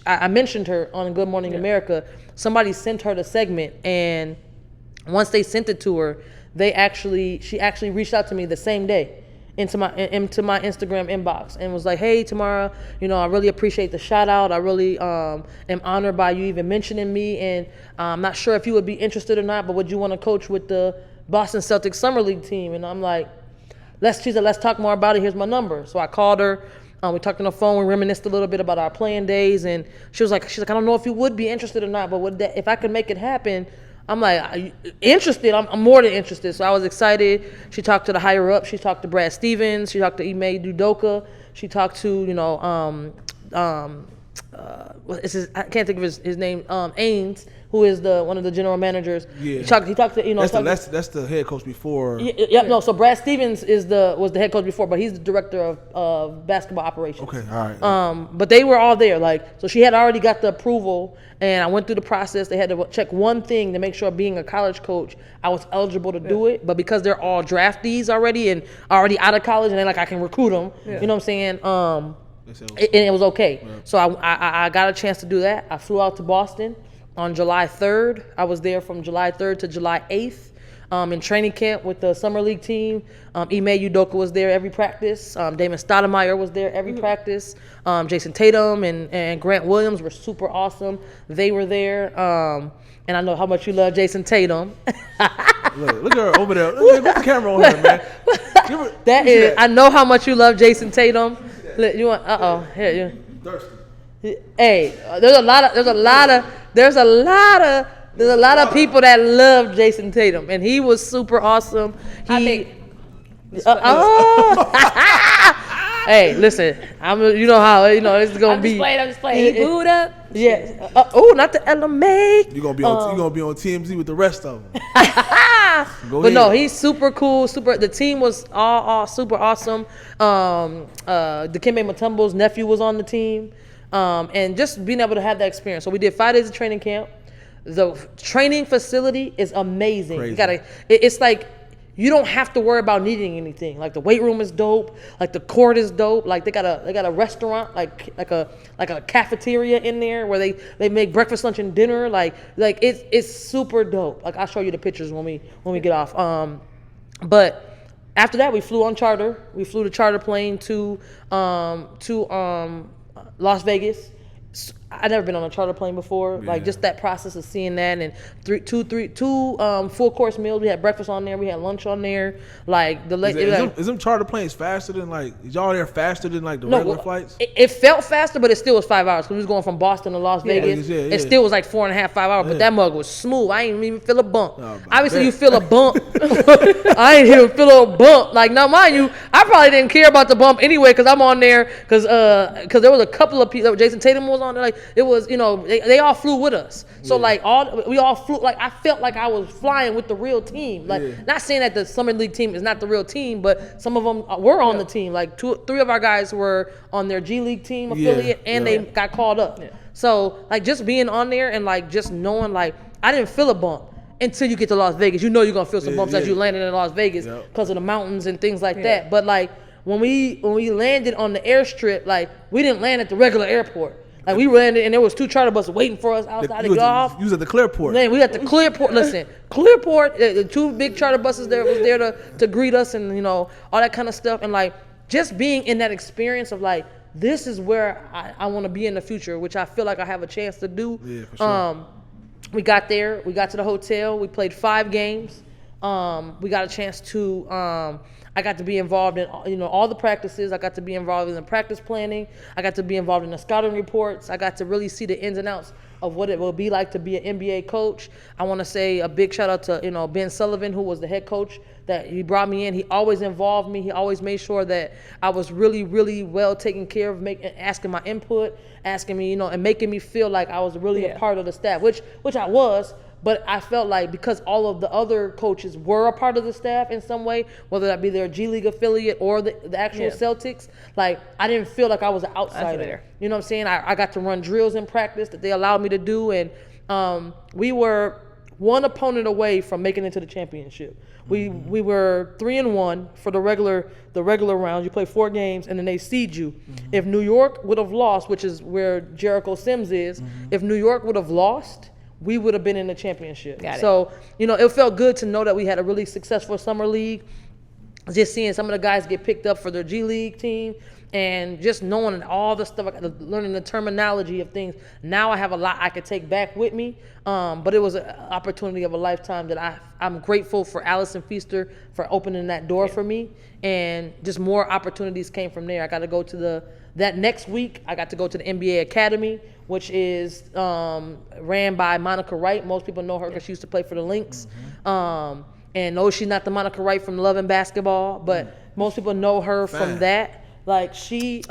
I mentioned her on Good Morning America. Somebody sent her the segment, and once they sent it to her, she actually reached out to me the same day into my Instagram inbox and was like, "Hey, Tamara, you know, I really appreciate the shout out. I really am honored by you even mentioning me, and I'm not sure if you would be interested or not, but would you want to coach with the Boston Celtics Summer League team?" And I'm like, she said, let's talk more about it. Here's my number. So I called her. We talked on the phone. We reminisced a little bit about our playing days, and she's like, I don't know if you would be interested or not, but if I could make it happen. I'm like, interested. I'm more than interested. So I was excited. She talked to the higher up. She talked to Brad Stevens. She talked to Ime Udoka. She talked to, you know, I can't think of his name, Ains, who is one of the general managers. Yeah. He talked to, you know. That's the head coach before. No, so Brad Stevens was the head coach before, but he's the director of basketball operations. Okay, all right. But they were all there, so she had already got the approval, and I went through the process. They had to check one thing to make sure, being a college coach, I was eligible to do it. But because they're all draftees already and already out of college, and they're like, I can recruit them. Yeah. You know what I'm saying? And it was okay. Yeah. So I got a chance to do that. I flew out to Boston on July 3rd. I was there from July 3rd to July 8th in training camp with the Summer League team. Ime Udoka was there every practice. Damon Stoudemire was there every practice. Jason Tatum and Grant Williams were super awesome. They were there. And I know how much you love Jason Tatum. Look at her over there. Put the camera on her, man. I know how much you love Jason Tatum. You want? Here. Thirsty. Hey, there's a lot of people that love Jason Tatum, and he was super awesome. Hey, listen, you know how it's gonna be. I'm just playing. He booed up. Yeah. Not the LMA. You're gonna be on TMZ with the rest of them. But no, he's super cool. The team was all super awesome. Dikembe Mutombo's nephew was on the team, and just being able to have that experience. So we did 5 days of training camp. The training facility is amazing. Crazy. It's like, you don't have to worry about needing anything. Like, the weight room is dope. Like, the court is dope. Like, they got a restaurant, like a cafeteria in there where they make breakfast, lunch, and dinner. Like it's super dope. Like, I'll show you the pictures when we get off. But after that, we flew on charter. We flew the charter plane to Las Vegas. I'd never been on a charter plane before. Yeah. Like, just that process of seeing that, and two full course meals. We had breakfast on there. We had lunch on there. Like, is them charter planes faster than, like, is y'all there faster than, like, the regular flights? It felt faster, but it still was 5 hours because we was going from Boston to Las Vegas. It still was like 4.5, 5 hours. But that mug was smooth. I ain't even feel a bump. Obviously, you feel a bump. I ain't even feel a bump. Like, now, mind you, I probably didn't care about the bump anyway because I'm on there because there was a couple of people. Jason Tatum was on there. Like, it was, they all flew with us. So we all flew. Like, I felt like I was flying with the real team. Like, not saying that the Summer League team is not the real team, but some of them were on the team. Like, 3 of our guys were on their G League team affiliate, and they got called up. Yeah. So, like, just being on there and, like, just knowing, like, I didn't feel a bump until you get to Las Vegas. You know you're gonna feel some bumps as you landed in Las Vegas because of the mountains and things like that. But, like, when we landed on the airstrip, like, we didn't land at the regular airport. Like, we landed, and there was 2 charter buses waiting for us outside to get off. You was at the Clearport. Man, we at the Clearport. Listen, Clearport, the 2 big charter buses there was there to greet us, and, all that kind of stuff. And, like, just being in that experience of, like, this is where I want to be in the future, which I feel like I have a chance to do. Yeah, for sure. We got there. We got to the hotel. We played 5 games. We got a chance to I got to be involved in all the practices. I got to be involved in the practice planning. I got to be involved in the scouting reports. I got to really see the ins and outs of what it will be like to be an NBA coach. I want to say a big shout out to Ben Sullivan, who was the head coach that he brought me in. He always involved me. He always made sure that I was really, really well taken care of, asking my input, asking me, and making me feel like I was really a part of the staff, which I was. but I felt like because all of the other coaches were a part of the staff in some way, whether that be their G League affiliate or the actual Celtics, like I didn't feel like I was an outsider. You know what I'm saying? I got to run drills in practice that they allowed me to do, and we were one opponent away from making it to the championship. We were 3-1 for the regular round. You play 4 games and then they seed you. If New York would have lost, which is where Jericho Sims is, if New York would have lost, we would have been in the championship. So, you know, it felt good to know that we had a really successful summer league. Just seeing some of the guys get picked up for their G League team, and just knowing all the stuff, learning the terminology of things. Now I have a lot I could take back with me, but it was an opportunity of a lifetime that I'm grateful for Allison Feaster for opening that door for me, and just more opportunities came from there. I got to go to that next week, I got to go to the NBA Academy, which is ran by Monica Wright. Most people know her because she used to play for the Lynx. And no, she's not the Monica Wright from Love and Basketball, but most people know her from that. Like she is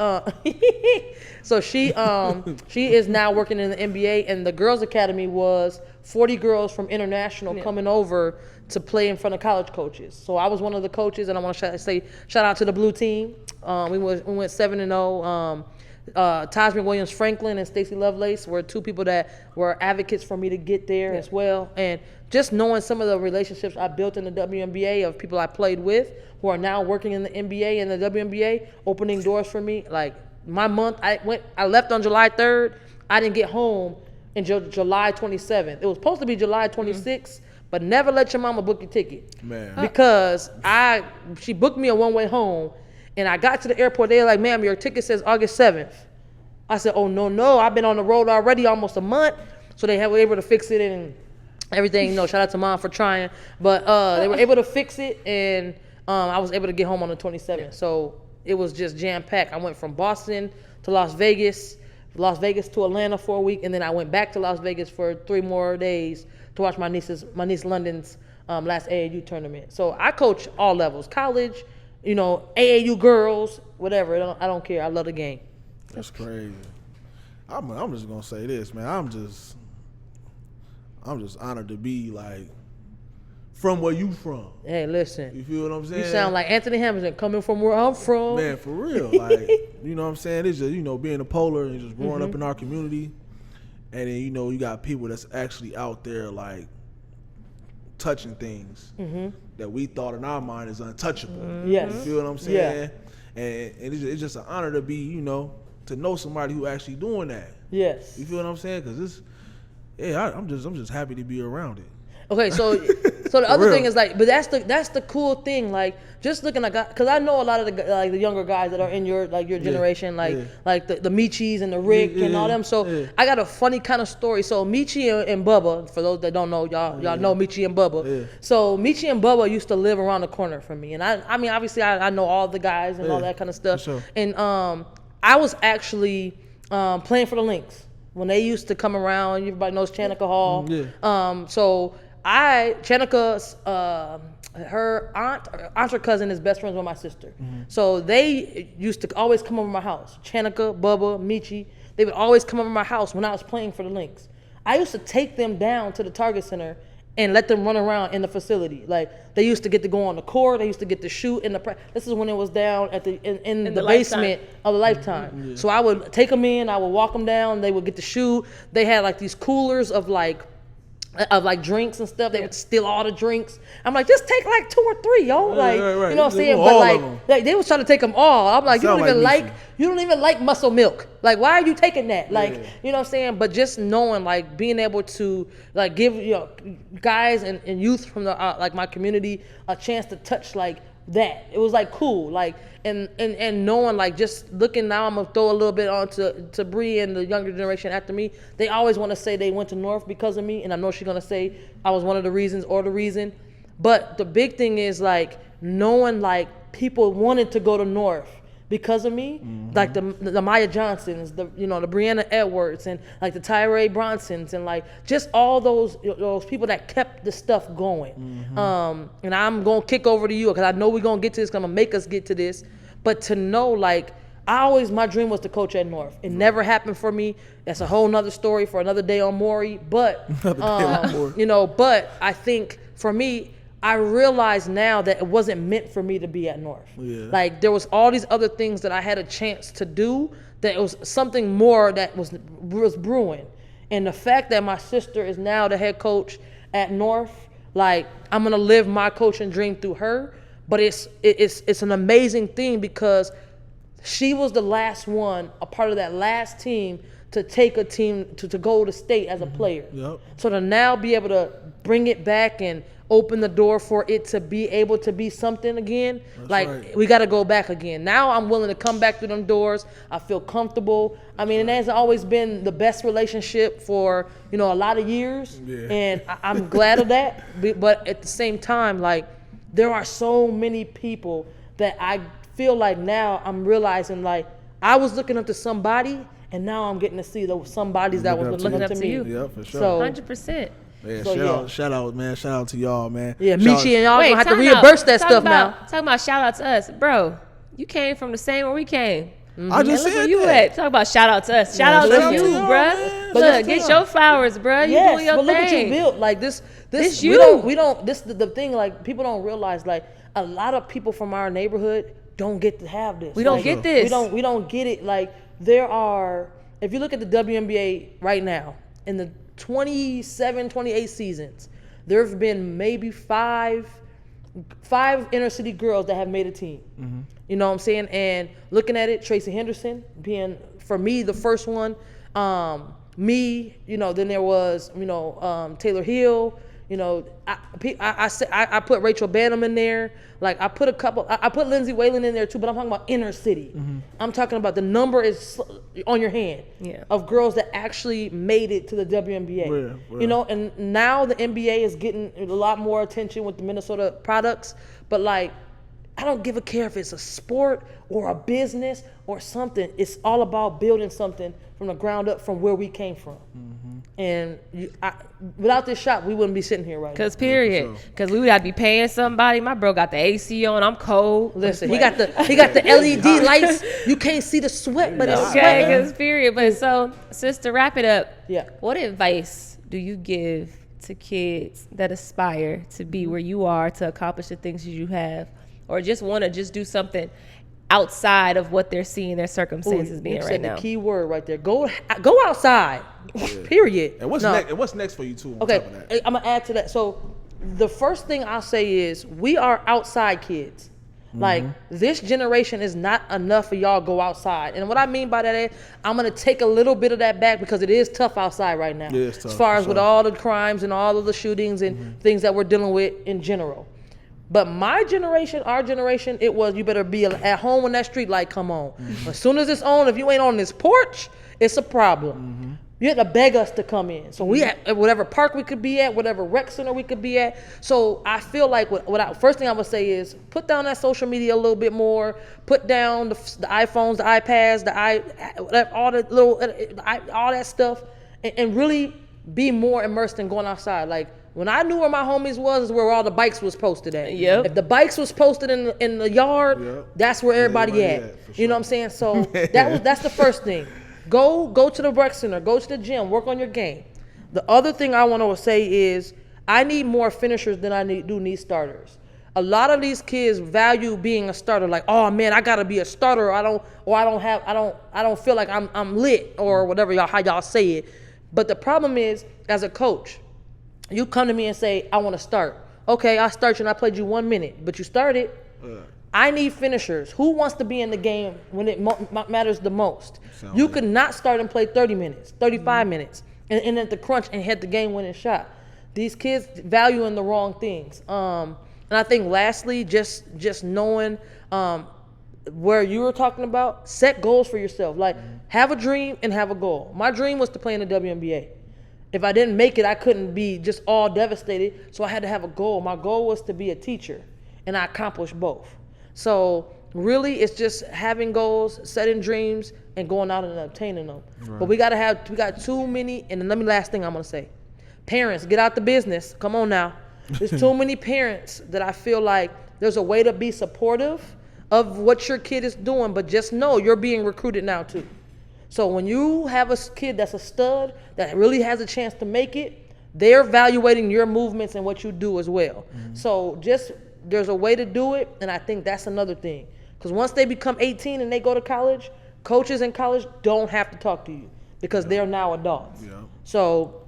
now working in the NBA, and the Girls Academy was 40 girls from international coming over to play in front of college coaches. So I was one of the coaches, and I want to say shout out to the blue team. We went 7-0. Tasmin Williams Franklin and Stacey Lovelace were 2 people that were advocates for me to get there as well. And just knowing some of the relationships I built in the WNBA of people I played with who are now working in the NBA and the WNBA, opening doors for me. Like my month, I left on July 3rd. I didn't get home until July 27th. It was supposed to be July 26th, but never let your mama book your ticket. Man. Because she booked me a one-way home. And I got to the airport, they were like, ma'am, your ticket says August 7th. I said, oh, no, I've been on the road already almost a month. So they were able to fix it and everything. You know, shout out to Mom for trying. But they were able to fix it, and I was able to get home on the 27th. So it was just jam-packed. I went from Boston to Las Vegas to Atlanta for a week, and then I went back to Las Vegas for 3 more days to watch my niece London's last AAU tournament. So I coach all levels, college, you know, AAU girls, whatever. I don't care. I love the game. That's crazy. I'm just gonna say this, man. I'm just honored to be like from where you from. Hey, listen. You feel what I'm saying? You sound like Anthony Hamilton coming from where I'm from. Man, for real. Like, you know what I'm saying? It's just, you know, being a polar and just growing up in our community, and then, you know, you got people that's actually out there like touching things that we thought in our mind is untouchable. Yes. You feel what I'm saying? Yeah. And it's just an honor to be, you know, to know somebody who actually doing that. Yes. You feel what I'm saying? Because I'm just happy to be around it. Okay, so the other thing is like, but that's the cool thing, like just looking like, because I know a lot of the younger guys that are in your generation, like the Michis and the Rick and all them. So I got a funny kind of story. So Michi and Bubba, for those that don't know, y'all know Michi and Bubba. Yeah. So Michi and Bubba used to live around the corner from me, and I mean obviously I know all the guys and all that kind of stuff. Sure. And I was actually playing for the Lynx when they used to come around. Everybody knows Chanika Hall. So Chanika's, her aunt or cousin is best friends with my sister. So they used to always come over to my house. Chanika, Bubba, Michi, they would always come over to my house when I was playing for the Lynx. I used to take them down to the Target Center and let them run around in the facility. Like they used to get to go on the court, they used to get to shoot in the this is when it was down at in the basement of the Lifetime. So I would take them in, I would walk them down, they would get to shoot. They had like these coolers of drinks and stuff. They would steal all the drinks. I'm like, just take like 2 or 3, yo. Like, you know what I'm saying? But like they was trying to take them all. I'm like, you don't even like muscle milk. Like, why are you taking that? Like, you know what I'm saying? But just knowing, like, being able to like give guys and youth from the like my community a chance to touch like that. It was like cool. Like and knowing, like, just looking now, I'm gonna throw a little bit on to Bree and the younger generation after me. They always want to say they went to North because of me, and I know she's gonna say I was one of the reasons or the reason. But the big thing is like knowing like people wanted to go to North because of me, like the Maya Johnsons, the Brianna Edwards, and like the Tyree Bronsons, and like just all those people that kept the stuff going. And I'm gonna kick over to you because I know we're gonna get to this. 'Cause I'm gonna make us get to this. But to know, like, my dream was to coach at North. It never happened for me. That's a whole nother story for another day on Maury. But, you know, but I think for me, I realize now that it wasn't meant for me to be at North. Yeah. Like there was all these other things that I had a chance to do, that it was something more that was brewing. And the fact that my sister is now the head coach at North, like I'm gonna live my coaching dream through her. But it's an amazing thing because she was the last one, a part of that last team to take a team to go to state as a player. Yep. So to now be able to bring it back and open the door for it to be able to be something again, right. We got to go back again. Now I'm willing to come back through them doors. I feel comfortable. I mean, it has always been the best relationship for, you know, a lot of years. Yeah. And I'm glad of that. But at the same time, like, there are so many people that I feel like now I'm realizing, like, I was looking up to somebody, and now I'm getting to see those somebodies that was looking up to me. Yeah, for sure. So 100%. Yeah, So, shout out, man. Shout out to y'all, man. Yeah, Shout Michi and y'all Wait, gonna have to talking reimburse about- that talking stuff now. about- Talking about shout out to us. Bro, you came from the same where we came. I just And look said where you that. at. Talk about shout out to us. Shout out shout out to you, to y'all, bruh. man. But Look, listen, get your flowers, bruh. You Yes, doing your but look what you thing. built. Like this This we you. don't this the thing, like, people don't realize, like, a lot of people from our neighborhood don't get to have this. We don't Like, get this. We don't get it. Like, there are, if you look at the WNBA right now, in the 27, 28 seasons, there have been maybe five inner city girls that have made a team. Mm-hmm. You know what I'm saying? And looking at it, Tracy Henderson being, for me, the first one. Me, you know, then there was, you know, Taylor Hill. You know, I put Rachel Banham in there. Like, I put Lindsay Whalen in there too, but I'm talking about inner city. Mm-hmm. I'm talking about the number is on your hand of girls that actually made it to the WNBA. Yeah. You know, and now the NBA is getting a lot more attention with the Minnesota products, but like, I don't give a care if it's a sport or a business or something. It's all about building something from the ground up from where we came from. And without this shop, we wouldn't be sitting here right now. Cause period. Cause we would have to be paying somebody. My bro got the AC on. I'm cold. Listen, he got the LED lights. You can't see the sweat, but it's Okay, sweating. cause period. But so, sister, wrap it up. Yeah. What advice do you give to kids that aspire to be where you are, to accomplish the things you have, or just want to just do something outside of what they're seeing their circumstances being You right said now? the key word right there. Go outside. Period. And what's No. next? And what's next for you too? On Okay, top of that? I'm gonna add to that. So the first thing I'll say is we are outside kids. Like, this generation is not enough for y'all to go outside. And what I mean by that is I'm gonna take a little bit of that back because it is tough outside right now. Yeah, it's tough, as far for as with sure. all the crimes and all of the shootings and things that we're dealing with in general. But my generation, our generation, it was, you better be at home when that street light come on. As soon as it's on, if you ain't on this porch, it's a problem. You had to beg us to come in. So we at whatever park we could be at, whatever rec center we could be at. So I feel like first thing I would say is put down that social media a little bit more. Put down the iPhones, the iPads, all that stuff, and really be more immersed in going outside. Like, when I knew where my homies was, is where all the bikes was posted at. Yep. If the bikes was posted in the yard, Yep. that's where everybody Everybody at. for You know sure. what I'm saying? So that's the first thing. Go to the rec center, go to the gym, work on your game. The other thing I want to say is I need more finishers than I need starters. A lot of these kids value being a starter, like, oh man, I gotta be a starter. I don't feel like I'm lit or whatever how y'all say it. But the problem is, as a coach, you come to me and say, I want to start. Okay, I start you and I played you 1 minute, but you started. I need finishers. Who wants to be in the game when it matters the most? You could not start and play 30 minutes, 35 minutes, and at the crunch and hit the game-winning shot. These kids valuing the wrong things. And I think lastly, just knowing where you were talking about, set goals for yourself. Like, have a dream and have a goal. My dream was to play in the WNBA. If I didn't make it, I couldn't be just all devastated. So I had to have a goal. My goal was to be a teacher, and I accomplished both. So really, it's just having goals, setting dreams, and going out and obtaining them. Right. But we got too many. And then last thing I'm gonna say, parents, get out the business. Come on now. There's too many parents that I feel like there's a way to be supportive, of what your kid is doing, but just know you're being recruited now too. So when you have a kid that's a stud that really has a chance to make it, they're evaluating your movements and what you do as well. So just there's a way to do it, and I think that's another thing. Because once they become 18 and they go to college, coaches in college don't have to talk to you because they're now adults. Yeah. So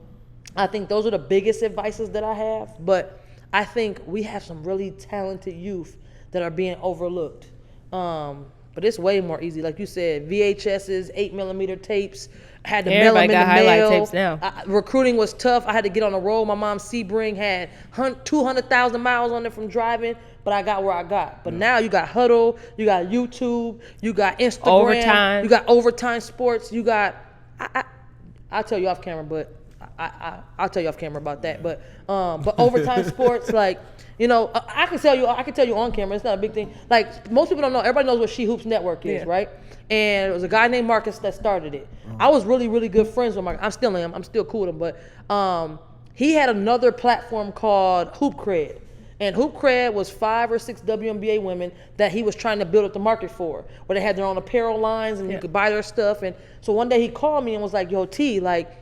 I think those are the biggest advices that I have. But I think we have some really talented youth that are being overlooked. But it's way more easy. Like you said, VHSs, 8mm tapes, had to mail them in the mail. Everybody got highlight tapes now. Recruiting was tough. I had to get on the road. My mom's Sebring had 200,000 miles on it from driving, but I got where I got. But now you got Huddle, you got YouTube, you got Instagram, Overtime. You got Overtime Sports, you got. I'll tell you off camera, but I'll tell you off camera about that. But Overtime Sports, like. You know, I can tell you on camera. It's not a big thing. Like most people don't know. Everybody knows what She Hoops Network is, right? And it was a guy named Marcus that started it. I was really, really good friends with Marcus. I still am. I'm still cool with him. But he had another platform called Hoop Cred, and Hoop Cred was 5 or 6 WNBA women that he was trying to build up the market for, where they had their own apparel lines and you could buy their stuff. And so one day he called me and was like, "Yo, T, like."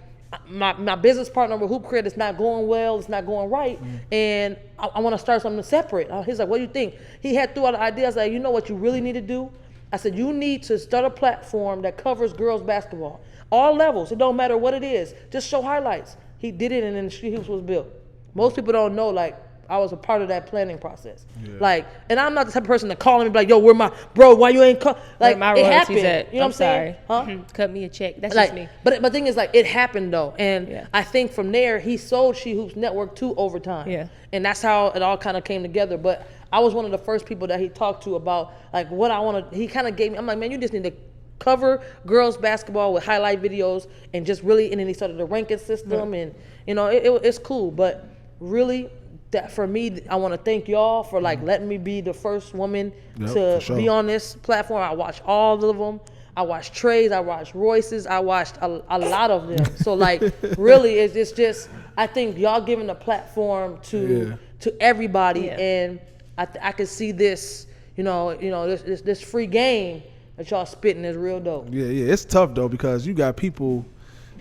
My business partner with Hoop Cred is not going well. It's not going right, and I want to start something separate. He's like, "What do you think?" He had threw out an idea. I was like, "You know what you really need to do?" I said, "You need to start a platform that covers girls basketball, all levels. It don't matter what it is. Just show highlights." He did it, and then the She Hoops was built. Most people don't know, like, I was a part of that planning process. Yeah. Like, and I'm not the type of person to call him and be like, "Yo, where my bro? Why you ain't call?" Like, my it royalties happened. at? You know I'm what I'm saying? sorry. Cut me a check. That's like, just me. But the thing is, like, it happened though, and I think from there he sold She Hoops Network to Overtime. Yeah. And that's how it all kind of came together. But I was one of the first people that he talked to about like what I want to. He kind of gave me. I'm like, "Man, you just need to cover girls basketball with highlight videos and just really." And then he started the ranking system, and you know, it's cool. But really. That for me, I want to thank y'all for like letting me be the first woman to be on this platform. I watched all of them. I watched Trey's. I watched Royce's. I watched a lot of them. So like, really, it's just I think y'all giving a platform to everybody, and I can see this. You know, this free game that y'all spitting is real dope. Yeah, it's tough though because you got people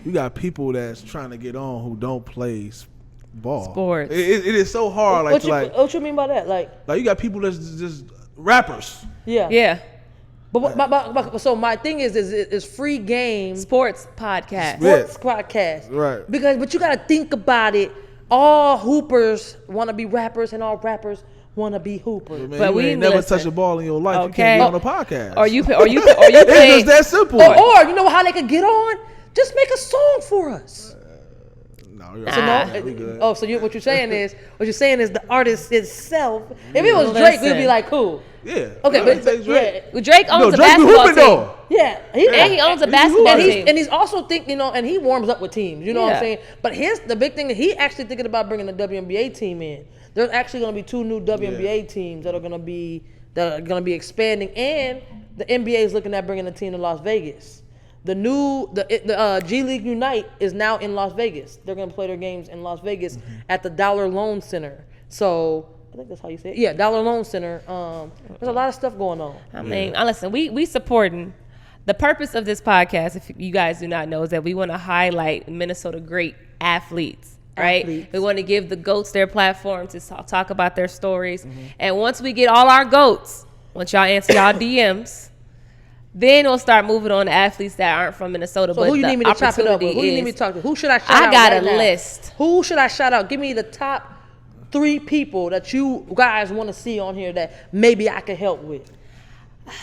that's trying to get on who don't play ball. Sports. It is so hard. What you mean by that? Like you got people that's just rappers. Yeah. But so my thing is free game. Sports podcast. Right. But you got to think about it. All hoopers want to be rappers, and all rappers want to be hoopers. Man, but we ain't never touched a ball in your life. Okay. You can't be on a podcast. Or you it's just that simple. Or you know how they could get on? Just make a song for us. So what you're saying is the artist itself. If it was Drake, we'd be like, cool. Yeah. Okay, but Drake owns a basketball team. Yeah, he owns a basketball team. And he's also thinking, and he warms up with teams. You know what I'm saying? But here's the big thing: that he actually thinking about bringing the WNBA team in. There's actually going to be 2 new WNBA teams that are going to be expanding, and the NBA is looking at bringing a team to Las Vegas. The G League Unite is now in Las Vegas. They're going to play their games in Las Vegas at the Dollar Loan Center. So I think that's how you say it. Yeah, Dollar Loan Center. There's a lot of stuff going on. I mean, listen, we supporting. The purpose of this podcast, if you guys do not know, is that we want to highlight Minnesota great athletes. Right? We want to give the GOATs their platform to talk about their stories. And once we get all our GOATs, once y'all answer y'all DMs, then we'll start moving on to athletes that aren't from Minnesota. So who you need me to chop it up with? Who you need me to talk to? Who should I shout out? I got a list. Who should I shout out? Give me the top 3 people that you guys want to see on here that maybe I can help with.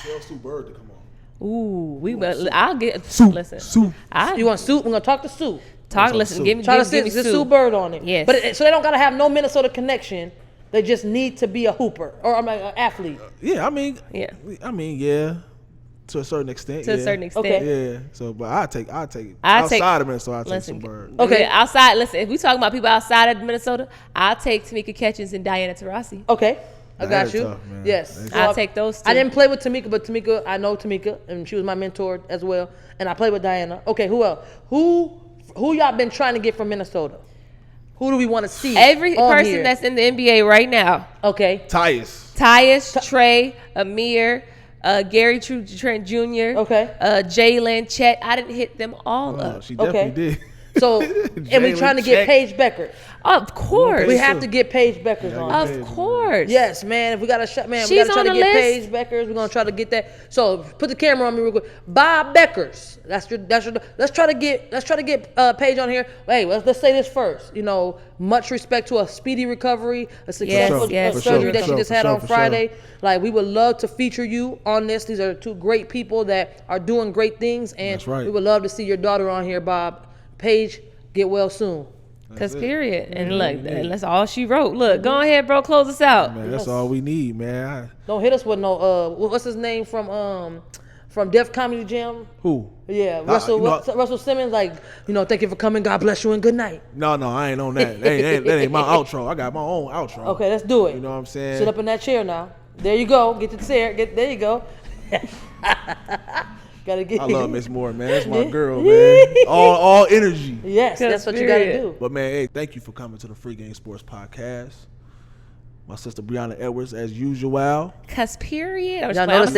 Tell Sue Bird to come on. Ooh, I'll get Sue. Listen, Sue. You want Sue? We're gonna talk to Sue. Listen, give me Sue Bird on it. Yes. But so they don't gotta have no Minnesota connection. They just need to be a hooper or an athlete. Yeah. To a certain extent. Okay. Yeah. So, but I take outside of Minnesota. I take some Bird. Okay. Outside. Listen, if we talking about people outside of Minnesota, I'll take Tamika Catchings and Diana Taurasi. Okay. I got you. Tough, yes. I'll take those 2. I didn't play with Tamika, but I know Tamika, and she was my mentor as well. And I played with Diana. Okay. Who else? Who y'all been trying to get from Minnesota? Who do we want to see? Every person here? that's in the NBA right now. Okay. Tyus. Tyus, Trey, Amir, Gary Trent Jr., Jalen, Chet. I didn't hit them all up. She definitely did. So, and we trying to get Paige Becker. Of course. We have to get Paige Beckers on. Of course. Yes, man. If we got a shot, man, we She's got to try to on get the Paige list. Beckers. We're going to try to get that. So put the camera on me real quick. Bob Beckers. Let's try to get Paige on here. Hey, let's say this first. You know, much respect to a speedy recovery, a successful surgery that she just had on Friday. Like, we would love to feature you on this. These are two great people that are doing great things, and we would love to see your daughter on here, Bob. Paige, get well soon. Cause period. And look, that's all she wrote. Look, go ahead, bro. Close us out. Man, that's all we need, man. Don't hit us with no what's his name from Def Comedy Jam? Who? Yeah, Russell Simmons. Like, thank you for coming. God bless you and good night. No, I ain't on that. That ain't my outro. I got my own outro. Okay, let's do it. You know what I'm saying? Sit up in that chair now. There you go. Get the chair. There you go. I love Miss Moore, man. That's my girl, man. All energy. Yes, that's what you gotta do. But man, hey, thank you for coming to the Free Game Sports Podcast. My sister Brianna Edwards, as usual. Cause period. Y'all notice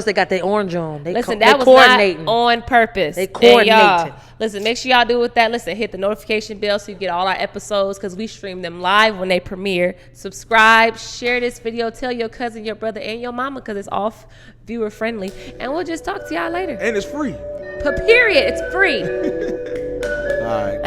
they got their orange on. Listen, that was not on purpose. They coordinating. Listen, make sure y'all do with that. Listen, hit the notification bell so you get all our episodes because we stream them live when they premiere. Subscribe, share this video, tell your cousin, your brother, and your mama because it's all viewer friendly. And we'll just talk to y'all later. And it's free. Period. It's free. All right.